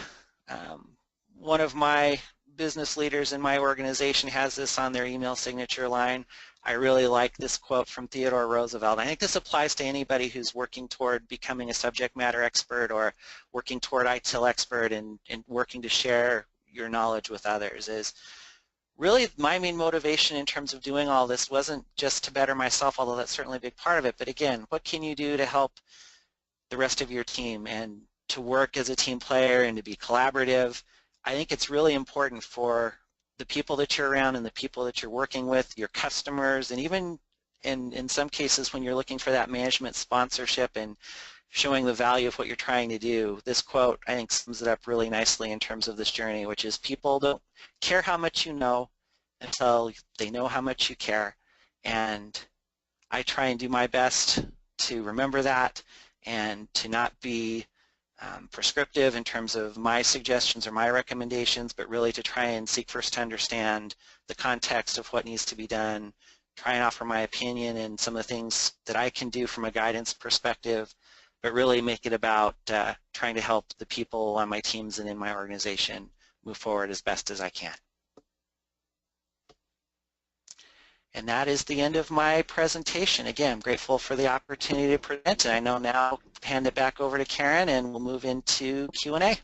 one of my business leaders in my organization has this on their email signature line. I really like this quote from Theodore Roosevelt. I think this applies to anybody who's working toward becoming a subject matter expert or working toward ITIL expert and working to share your knowledge with others. Is really my main motivation in terms of doing all this wasn't just to better myself, although that's certainly a big part of it, but again, what can you do to help the rest of your team and to work as a team player and to be collaborative? I think it's really important for the people that you're around and the people that you're working with, your customers, and even in some cases when you're looking for that management sponsorship and showing the value of what you're trying to do. This quote, I think, sums it up really nicely in terms of this journey, which is people don't care how much you know until they know how much you care. And I try and do my best to remember that and to not be prescriptive in terms of my suggestions or my recommendations, but really to try and seek first to understand the context of what needs to be done, try and offer my opinion and some of the things that I can do from a guidance perspective, but really make it about trying to help the people on my teams and in my organization move forward as best as I can. And that is the end of my presentation. Again, I'm grateful for the opportunity to present, and I know now I'll hand it back over to Karen and we'll move into Q&A.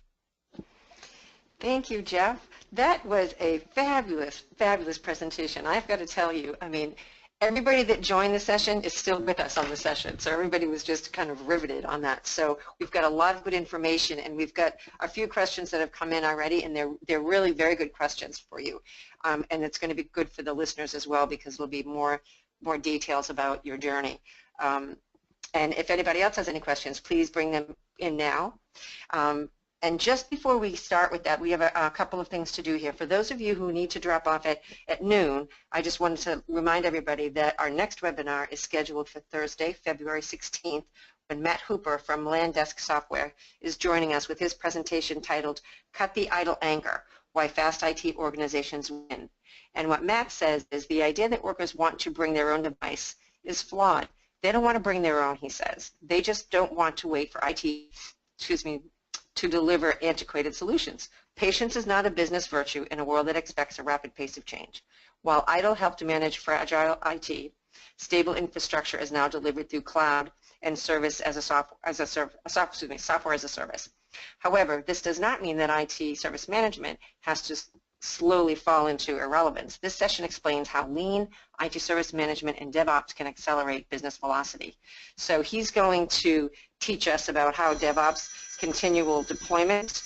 Thank you, Jeff. That was a fabulous, fabulous presentation. I've got to tell you, I mean, everybody that joined the session is still with us on the session, so everybody was just kind of riveted on that. So we've got a lot of good information, and we've got a few questions that have come in already, and they're really very good questions for you. And it's going to be good for the listeners as well because there'll be more details about your journey. And if anybody else has any questions, please bring them in now. And just before we start with that, we have a couple of things to do here. For those of you who need to drop off at noon, I just wanted to remind everybody that our next webinar is scheduled for Thursday, February 16th, when Matt Hooper from Landesk Software is joining us with his presentation titled Cut the Idle Anchor, Why Fast IT Organizations Win. And what Matt says is the idea that workers want to bring their own device is flawed. They don't want to bring their own, he says. They just don't want to wait for IT, to deliver antiquated solutions. Patience is not a business virtue in a world that expects a rapid pace of change. While ITIL helped manage fragile IT, stable infrastructure is now delivered through cloud and software as a service. However, this does not mean that IT service management has to slowly fall into irrelevance. This session explains how lean IT service management and DevOps can accelerate business velocity. So he's going to teach us about how DevOps, continual deployment,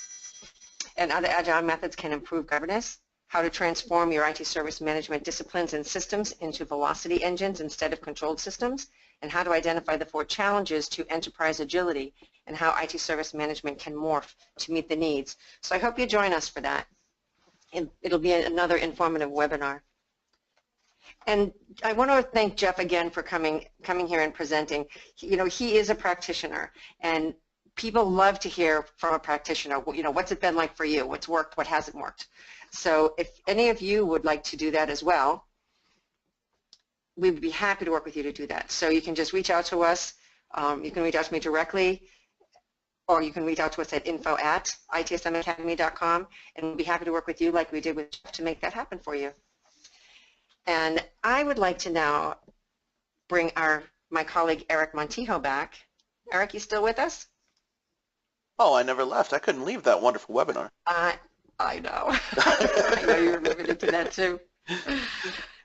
and other agile methods can improve governance, how to transform your IT service management disciplines and systems into velocity engines instead of controlled systems, and how to identify the 4 challenges to enterprise agility and how IT service management can morph to meet the needs. So I hope you join us for that. It'll be another informative webinar. And I want to thank Jeff again for coming here and presenting. You know, he is a practitioner, and people love to hear from a practitioner, you know, what's it been like for you? What's worked? What hasn't worked? So if any of you would like to do that as well, we would be happy to work with you to do that. So you can just reach out to us. You can reach out to me directly, or you can reach out to us at info@itsmacademy.com, and we'll be happy to work with you like we did with Jeff to make that happen for you. And I would like to now bring my colleague Eric Montijo back. Eric, you still with us? Oh, I never left. I couldn't leave that wonderful webinar. I know. I know you were riveted to that too.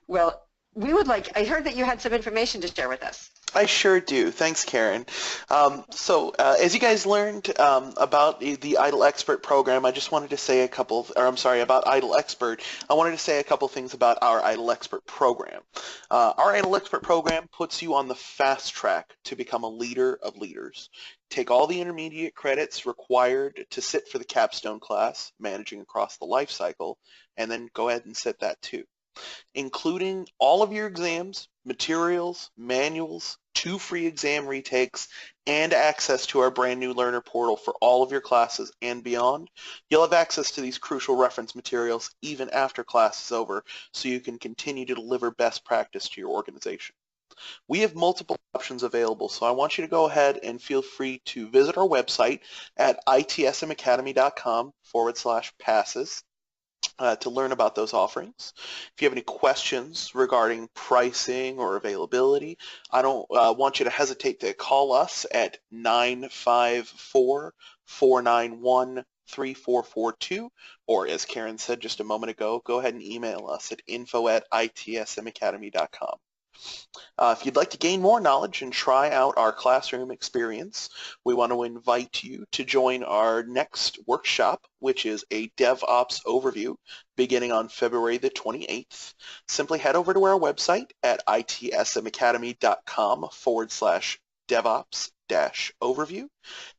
Well, I heard that you had some information to share with us. I sure do. Thanks, Karen. As you guys learned about the ITIL Expert program, I just wanted to say about ITIL Expert, I wanted to say a couple things about our ITIL Expert program. Our ITIL Expert program puts you on the fast track to become a leader of leaders. Take all the intermediate credits required to sit for the capstone class, Managing Across the Life Cycle, and then go ahead and sit that too. including all of your exams, materials, manuals, 2 free exam retakes, and access to our brand new learner portal for all of your classes and beyond. You'll have access to these crucial reference materials even after class is over, so you can continue to deliver best practice to your organization. We have multiple options available, so I want you to go ahead and feel free to visit our website at itsmacademy.com/passes. To learn about those offerings. If you have any questions regarding pricing or availability, I don't want you to hesitate to call us at 954-491-3442, or as Karen said just a moment ago, go ahead and email us at info@itsmacademy.com. If you'd like to gain more knowledge and try out our classroom experience, we want to invite you to join our next workshop, which is a DevOps overview beginning on February the 28th. Simply head over to our website at itsmacademy.com/DevOps-overview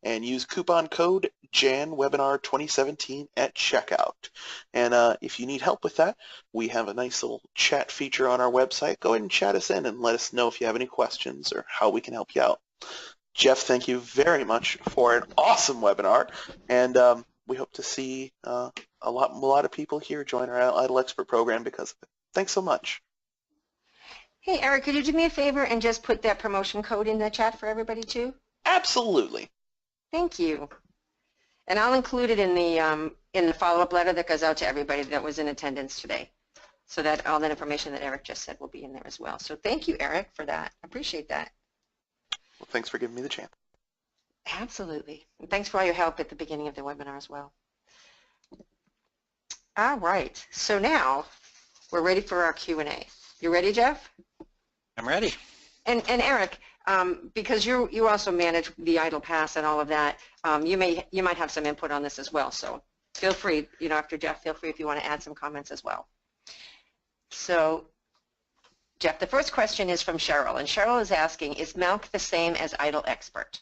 and use coupon code JANWebinar2017 at checkout. And if you need help with that, we have a nice little chat feature on our website. Go ahead and chat us in and let us know if you have any questions or how we can help you out. Jeff, thank you very much for an awesome webinar, and we hope to see a lot of people here join our ITIL Expert program because of it. Thanks so much. Hey, Eric, could you do me a favor and just put that promotion code in the chat for everybody too? Absolutely. Thank you. And I'll include it in the follow-up letter that goes out to everybody that was in attendance today, so that all that information that Eric just said will be in there as well. So thank you, Eric, for that. I appreciate that. Well, thanks for giving me the chance. Absolutely. And thanks for all your help at the beginning of the webinar as well. All right. So now we're ready for our Q&A. You ready, Jeff? I'm ready. And Eric, because you also manage the ITIL Pass and all of that, you might have some input on this as well. So feel free, after Jeff, feel free if you want to add some comments as well. So, Jeff, the first question is from Cheryl, and Cheryl is asking, is MALC the same as ITIL Expert?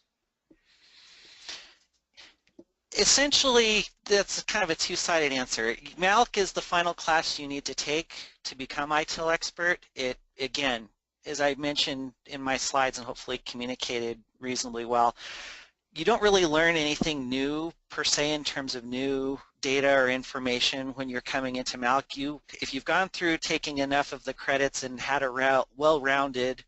Essentially, that's kind of a two-sided answer. MALC is the final class you need to take to become ITIL Expert. It, again, as I mentioned in my slides and hopefully communicated reasonably well, you don't really learn anything new per se in terms of new data or information when you're coming into MALC. If you've gone through taking enough of the credits and had a well-rounded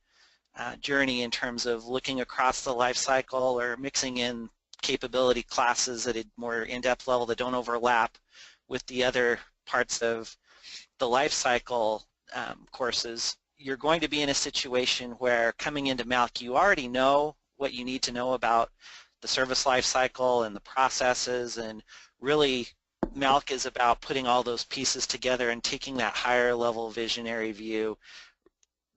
journey in terms of looking across the life cycle or mixing in capability classes at a more in-depth level that don't overlap with the other parts of the life cycle courses, you're going to be in a situation where coming into MALC you already know what you need to know about the service life cycle and the processes, and really MALC is about putting all those pieces together and taking that higher level visionary view.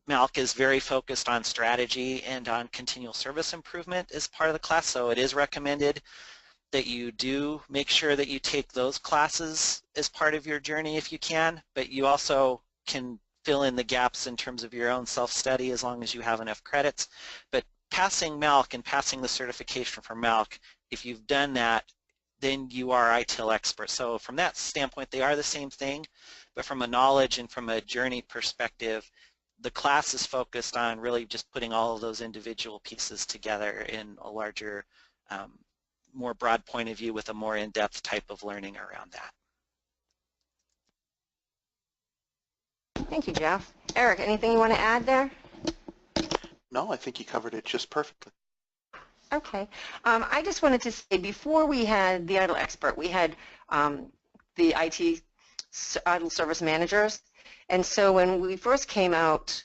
MALC is very focused on strategy and on continual service improvement as part of the class, so it is recommended that you do make sure that you take those classes as part of your journey if you can, but you also can fill in the gaps in terms of your own self-study as long as you have enough credits. But passing MALC and passing the certification for MALC, if you've done that, then you are ITIL Expert. So from that standpoint, they are the same thing, but from a knowledge and from a journey perspective, the class is focused on really just putting all of those individual pieces together in a larger, more broad point of view with a more in-depth type of learning around that. Thank you, Jeff. Eric, anything you want to add there? No, I think you covered it just perfectly. Okay. I just wanted to say, before we had the ITIL Expert, we had the ITIL Service Managers. And so when we first came out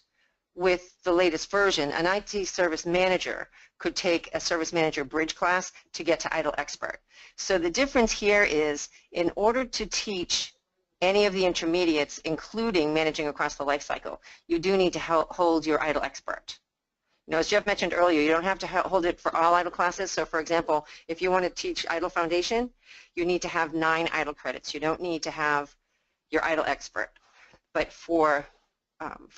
with the latest version, an IT Service Manager could take a Service Manager Bridge class to get to ITIL Expert. So the difference here is, in order to teach any of the intermediates, including managing across the life cycle, you do need to hold your ITIL Expert. As Jeff mentioned earlier, you don't have to hold it for all ITIL classes. So for example, if you want to teach ITIL Foundation, you need to have 9 ITIL credits. You don't need to have your ITIL Expert. But for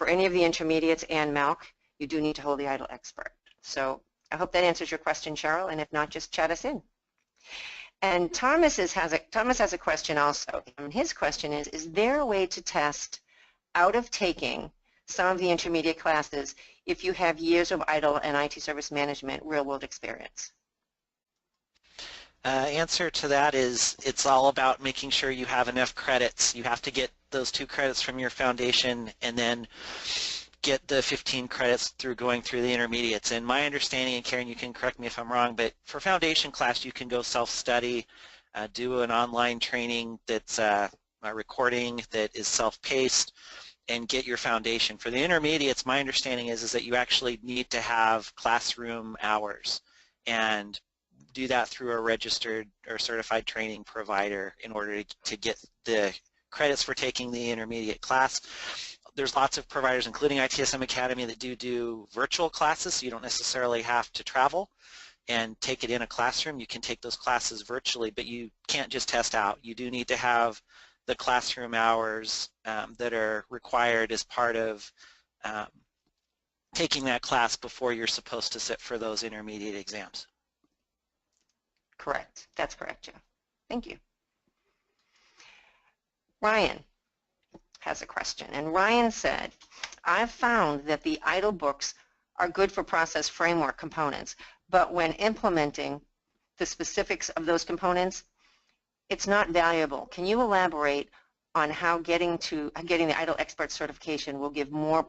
any of the intermediates and MALC, you do need to hold the ITIL Expert. So I hope that answers your question, Cheryl, and if not, just chat us in. And Thomas has a question also, and his question is there a way to test out of taking some of the intermediate classes if you have years of ITIL and IT service management real-world experience? Answer to that is it's all about making sure you have enough credits. You have to get those 2 credits from your foundation and then get the 15 credits through going through the intermediates. And my understanding, and Karen, you can correct me if I'm wrong, but for foundation class you can go self-study, do an online training that's a recording that is self-paced, and get your foundation. For the intermediates, my understanding is that you actually need to have classroom hours and do that through a registered or certified training provider in order to get the credits for taking the intermediate class. There's lots of providers, including ITSM Academy, that do virtual classes, so you don't necessarily have to travel and take it in a classroom. You can take those classes virtually, but you can't just test out. You do need to have the classroom hours that are required as part of taking that class before you're supposed to sit for those intermediate exams. Correct. That's correct, Jeff. Thank you. Ryan has a question, and Ryan said, I've found that the ITIL books are good for process framework components, but when implementing the specifics of those components, it's not valuable. Can you elaborate on how getting the ITIL Expert certification will give more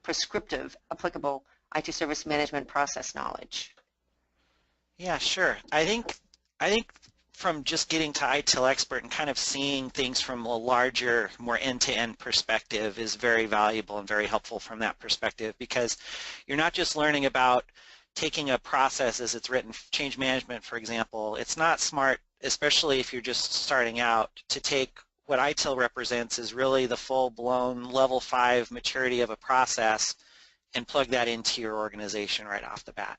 prescriptive, applicable IT service management process knowledge? Yeah, sure. I think from just getting to ITIL Expert and kind of seeing things from a larger, more end-to-end perspective is very valuable and very helpful from that perspective, because you're not just learning about taking a process as it's written, change management, for example. It's not smart, especially if you're just starting out, to take what ITIL represents is really the full-blown level 5 maturity of a process and plug that into your organization right off the bat.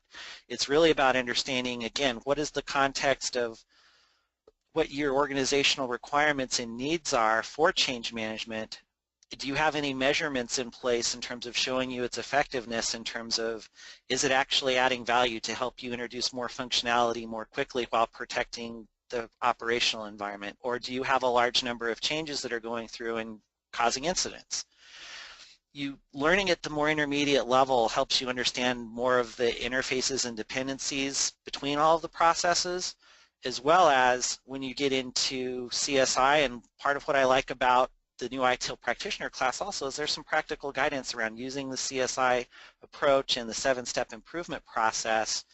It's really about understanding, again, what is the context of what your organizational requirements and needs are for change management. Do you have any measurements in place in terms of showing you its effectiveness, in terms of is it actually adding value to help you introduce more functionality more quickly while protecting the operational environment? Or do you have a large number of changes that are going through and causing incidents? You learning at the more intermediate level helps you understand more of the interfaces and dependencies between all of the processes, as well as when you get into CSI. And part of what I like about the new ITIL practitioner class also is there's some practical guidance around using the CSI approach and the 7-step improvement process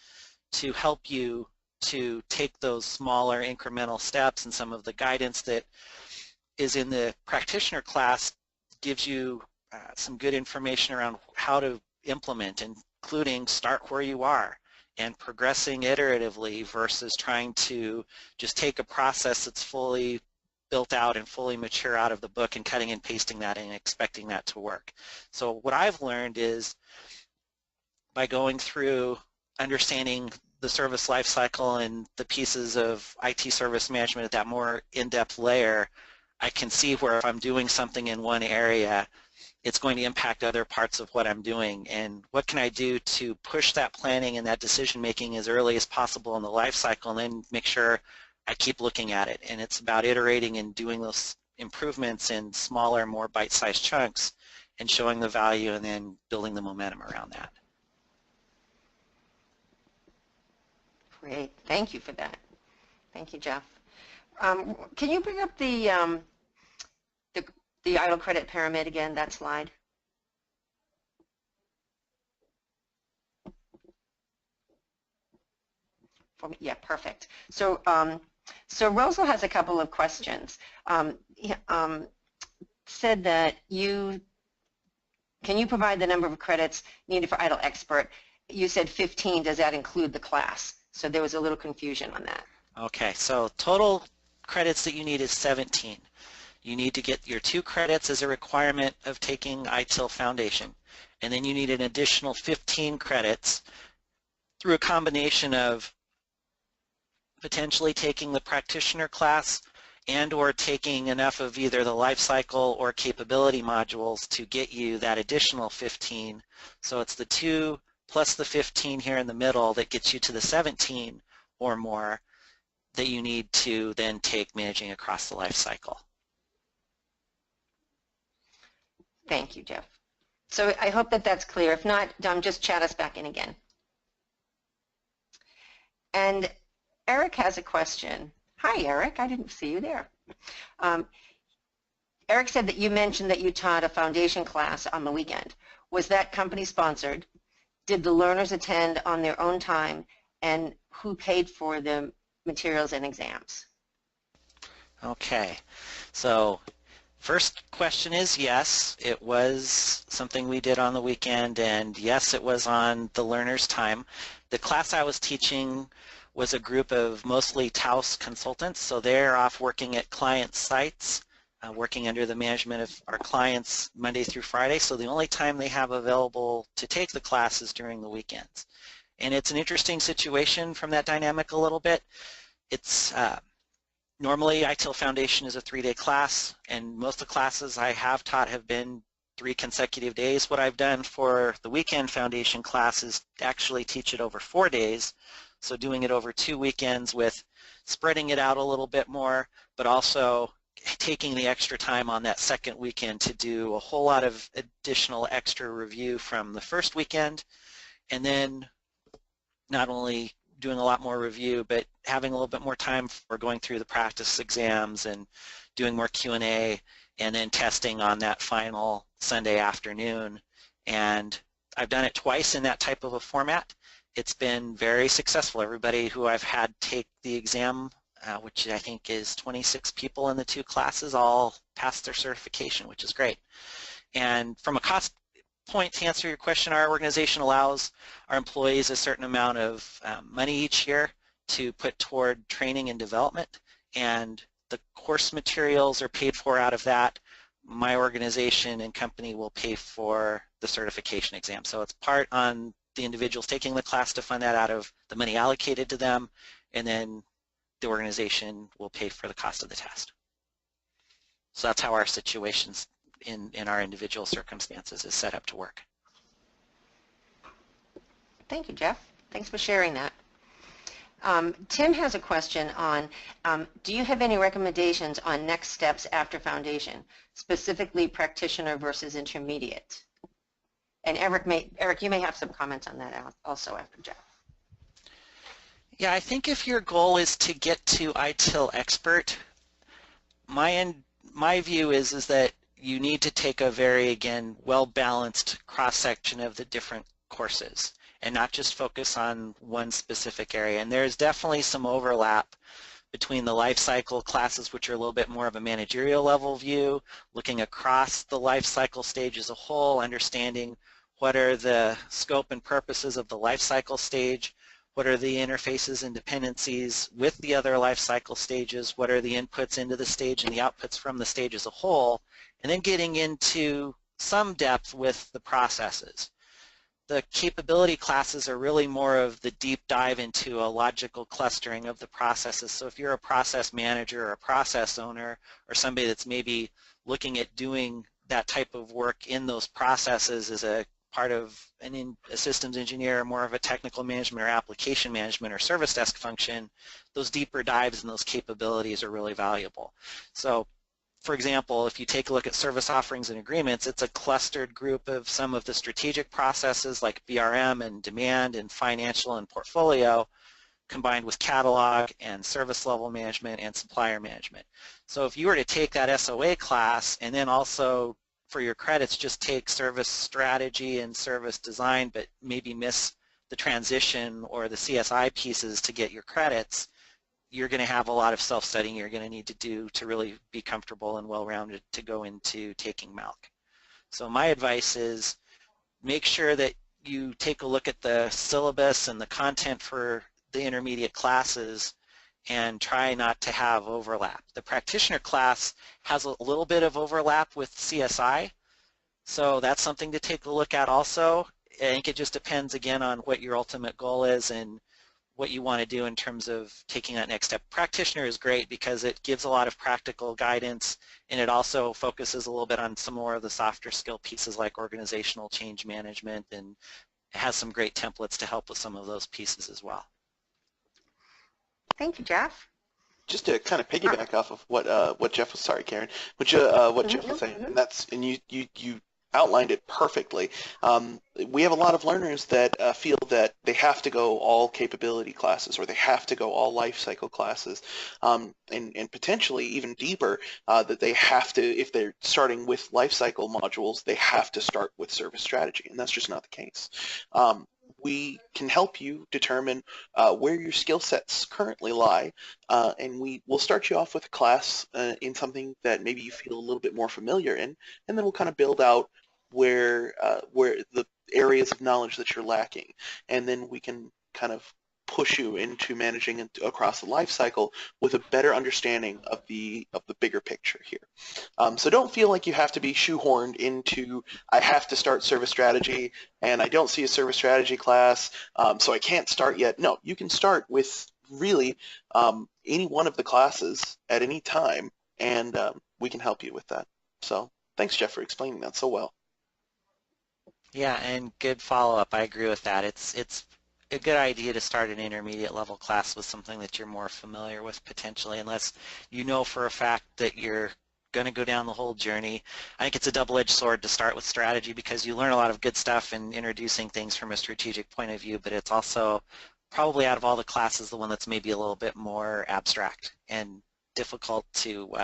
to help you to take those smaller incremental steps, and some of the guidance that is in the practitioner class gives you some good information around how to implement, including start where you are and progressing iteratively versus trying to just take a process that's fully built out and fully mature out of the book and cutting and pasting that and expecting that to work. So what I've learned is by going through understanding the service lifecycle and the pieces of IT service management at that more in-depth layer, I can see where if I'm doing something in one area, it's going to impact other parts of what I'm doing, and what can I do to push that planning and that decision making as early as possible in the life cycle, and then make sure I keep looking at it. And it's about iterating and doing those improvements in smaller, more bite-sized chunks and showing the value and then building the momentum around that. Great. Thank you for that. Thank you, Jeff. Can you bring up the ITIL credit pyramid again, that slide? Yeah, perfect. So, so Rosal has a couple of questions. Said that can you provide the number of credits needed for ITIL Expert? You said 15. Does that include the class? So there was a little confusion on that. Okay, so total credits that you need is 17. You need to get your 2 credits as a requirement of taking ITIL Foundation, and then you need an additional 15 credits through a combination of potentially taking the practitioner class and or taking enough of either the life cycle or capability modules to get you that additional 15. So it's the 2 plus the 15 here in the middle that gets you to the 17 or more that you need to then take managing across the life cycle. Thank you, Jeff. So I hope that that's clear. If not, just chat us back in again. And Eric has a question. Hi, Eric. I didn't see you there. Eric said that you mentioned that you taught a foundation class on the weekend. Was that company sponsored? Did the learners attend on their own time? And who paid for the materials and exams? Okay, so first question is yes, it was something we did on the weekend, and yes, it was on the learner's time. The class I was teaching was a group of mostly Taos consultants, so they're off working at client sites, working under the management of our clients Monday through Friday, so the only time they have available to take the class is during the weekends. And it's an interesting situation from that dynamic a little bit. It's normally ITIL Foundation is a 3-day class, and most of the classes I have taught have been 3 consecutive days. What I've done for the weekend foundation class is actually teach it over 4 days, so doing it over 2 weekends with spreading it out a little bit more, but also taking the extra time on that second weekend to do a whole lot of additional extra review from the first weekend, and then not only doing a lot more review, but having a little bit more time for going through the practice exams and doing more Q&A, and then testing on that final Sunday afternoon. And I've done it twice in that type of a format. It's been very successful. Everybody who I've had take the exam, which I think is 26 people in the 2 classes, all passed their certification, which is great. And from a cost point, to answer your question, our organization allows our employees a certain amount of money each year to put toward training and development, and the course materials are paid for out of that. My organization and company will pay for the certification exam. So it's part on the individuals taking the class to fund that out of the money allocated to them, and then the organization will pay for the cost of the test. So that's how our situations in our individual circumstances is set up to work. Thank you, Jeff. Thanks for sharing that. Tim has a question on, do you have any recommendations on next steps after foundation, specifically practitioner versus intermediate? And Eric, you may have some comments on that also after Jeff. Yeah, I think if your goal is to get to ITIL Expert, my view is that you need to take a very, again, well-balanced cross-section of the different courses and not just focus on one specific area. And there's definitely some overlap between the life cycle classes, which are a little bit more of a managerial level view, looking across the life cycle stage as a whole, understanding what are the scope and purposes of the life cycle stage, what are the interfaces and dependencies with the other life cycle stages, what are the inputs into the stage and the outputs from the stage as a whole, and then getting into some depth with the processes. The capability classes are really more of the deep dive into a logical clustering of the processes. So if you're a process manager or a process owner or somebody that's maybe looking at doing that type of work in those processes as a part of a systems engineer, more of a technical management or application management or service desk function, those deeper dives and those capabilities are really valuable. So for example, if you take a look at service offerings and agreements, it's a clustered group of some of the strategic processes like BRM and demand and financial and portfolio, combined with catalog and service level management and supplier management. So if you were to take that SOA class and then also for your credits just take service strategy and service design but maybe miss the transition or the CSI pieces to get your credits, you're going to have a lot of self-studying you're going to need to do to really be comfortable and well-rounded to go into taking MALC. So my advice is make sure that you take a look at the syllabus and the content for the intermediate classes and try not to have overlap. The practitioner class has a little bit of overlap with CSI, so that's something to take a look at also. I think it just depends again on what your ultimate goal is and what you want to do in terms of taking that next step. Practitioner is great because it gives a lot of practical guidance and it also focuses a little bit on some more of the softer skill pieces like organizational change management, and it has some great templates to help with some of those pieces as well. Thank you, Jeff. Just to kind of piggyback off of what Jeff was, sorry, Karen, what Jeff was saying, and that's, and you outlined it perfectly. We have a lot of learners that feel that they have to go all capability classes or they have to go all life cycle classes, and potentially even deeper, that they have to, if they're starting with life cycle modules, they have to start with service strategy, and that's just not the case. We can help you determine where your skill sets currently lie, and we will start you off with a class in something that maybe you feel a little bit more familiar in, and then we'll kind of build out where the areas of knowledge that you're lacking, and then we can kind of push you into managing across the life cycle with a better understanding of the bigger picture here. So don't feel like you have to be shoehorned into, I have to start service strategy and I don't see a service strategy class, so I can't start yet. No, you can start with really any one of the classes at any time, and we can help you with that. So thanks, Jeff, for explaining that so well. Yeah, and good follow-up. I agree with that. It's a good idea to start an intermediate level class with something that you're more familiar with potentially, unless you know for a fact that you're going to go down the whole journey. I think it's a double-edged sword to start with strategy because you learn a lot of good stuff in introducing things from a strategic point of view, but it's also probably out of all the classes the one that's maybe a little bit more abstract and difficult to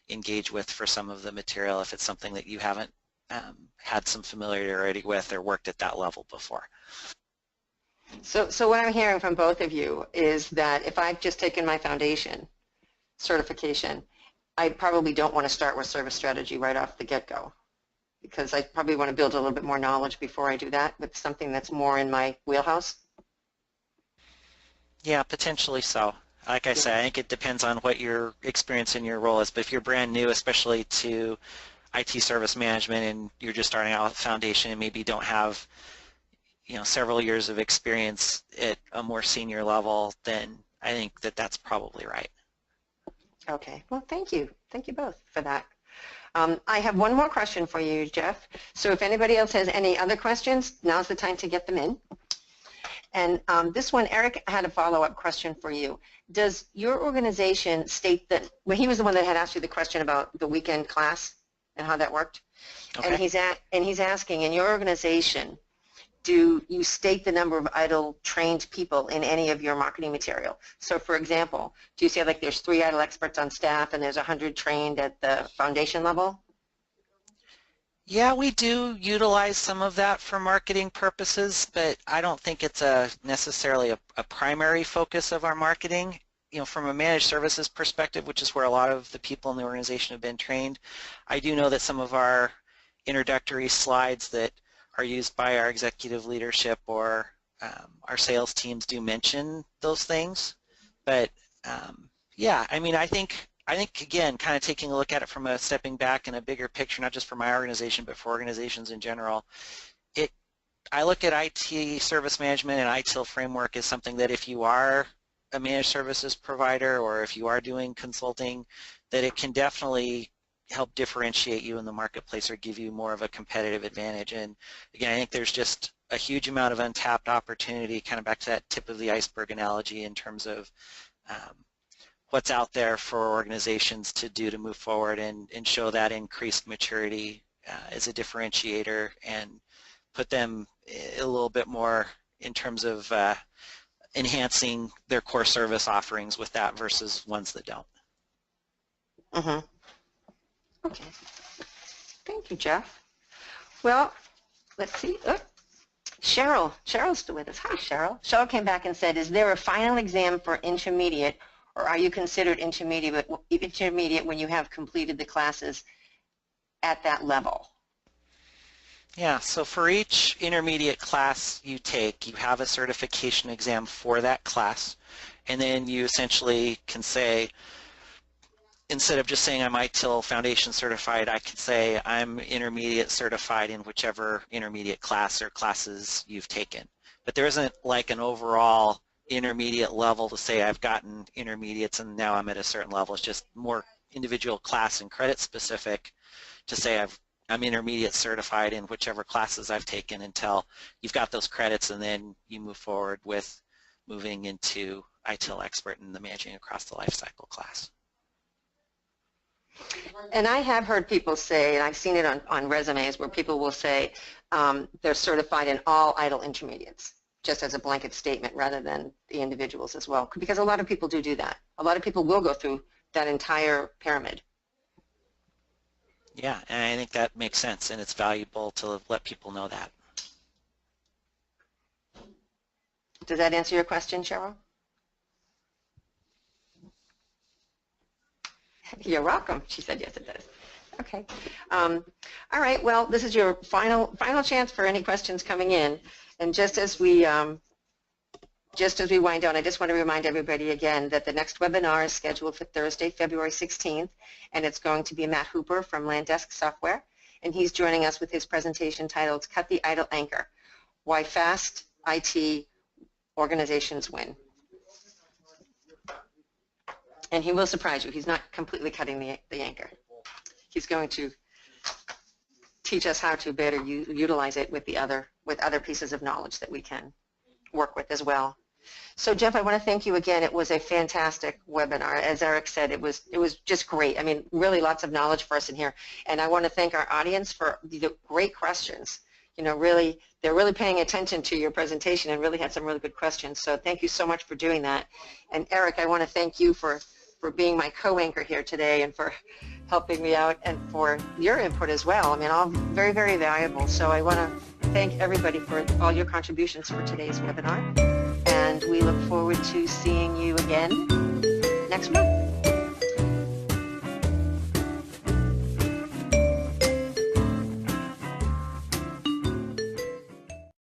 engage with for some of the material if it's something that you haven't had some familiarity with or worked at that level before. So what I'm hearing from both of you is that if I've just taken my foundation certification, I probably don't want to start with service strategy right off the get-go, because I probably want to build a little bit more knowledge before I do that with something that's more in my wheelhouse. Yeah, potentially so. Like I said, I think it depends on what your experience in your role is, but if you're brand new, especially to IT service management, and you're just starting out with foundation and maybe don't have several years of experience at a more senior level, then I think that that's probably right. Okay, well, thank you. Thank you both for that. I have one more question for you, Jeff. So if anybody else has any other questions, now's the time to get them in. And this one, Eric had a follow-up question for you. Does your organization state that, well, he was the one that had asked you the question about the weekend class and how that worked. Okay. And he's asking, in your organization, do you state the number of ITIL trained people in any of your marketing material? So for example, do you say like there's 3 ITIL experts on staff and there's 100 trained at the foundation level? Yeah, we do utilize some of that for marketing purposes, but I don't think it's necessarily a primary focus of our marketing. From a managed services perspective, which is where a lot of the people in the organization have been trained, I do know that some of our introductory slides that are used by our executive leadership or our sales teams do mention those things. But yeah, I mean, I think again, kind of taking a look at it from a stepping back and a bigger picture, not just for my organization, but for organizations in general, I look at IT service management and ITIL framework as something that if you are a managed services provider or if you are doing consulting, that it can definitely help differentiate you in the marketplace or give you more of a competitive advantage. And again, I think there's just a huge amount of untapped opportunity, kind of back to that tip of the iceberg analogy, in terms of what's out there for organizations to do to move forward and show that increased maturity as a differentiator and put them a little bit more in terms of enhancing their core service offerings with that versus ones that don't. Mm-hmm. Okay. Thank you, Jeff. Well, let's see. Oh, Cheryl's still with us. Hi, Cheryl. Cheryl came back and said, is there a final exam for intermediate, or are you considered intermediate when you have completed the classes at that level? Yeah, so for each intermediate class you take, you have a certification exam for that class, and then you essentially can say, instead of just saying I'm ITIL Foundation certified, I could say I'm intermediate certified in whichever intermediate class or classes you've taken. But there isn't like an overall intermediate level to say I've gotten intermediates and now I'm at a certain level. It's just more individual class and credit specific to say I'm intermediate certified in whichever classes I've taken until you've got those credits, and then you move forward with moving into ITIL Expert and the Managing Across the Lifecycle class. And I have heard people say, and I've seen it on resumes where people will say they're certified in all ITIL intermediates, just as a blanket statement rather than the individuals as well, because a lot of people do that. A lot of people will go through that entire pyramid. Yeah, and I think that makes sense, and it's valuable to let people know that. Does that answer your question, Cheryl? You're welcome. She said yes, it does. Okay. All right. Well, this is your final chance for any questions coming in. And just as we wind down, I just want to remind everybody again that the next webinar is scheduled for Thursday, February 16th, and it's going to be Matt Hooper from Landesk Software, and he's joining us with his presentation titled "Cut the ITIL Anchor: Why Fast IT Organizations Win." And he will surprise you. He's not completely cutting the anchor. He's going to teach us how to better utilize it with other pieces of knowledge that we can work with as well. So Jeff, I want to thank you again. It was a fantastic webinar. As Eric said, it was just great. I mean, really lots of knowledge for us in here. And I want to thank our audience for the great questions. You know, really, they're really paying attention to your presentation and really had some really good questions. So thank you so much for doing that. And Eric, I want to thank you for being my co-anchor here today and for helping me out and for your input as well. I mean, all very, very valuable. So I want to thank everybody for all your contributions for today's webinar. And we look forward to seeing you again next month.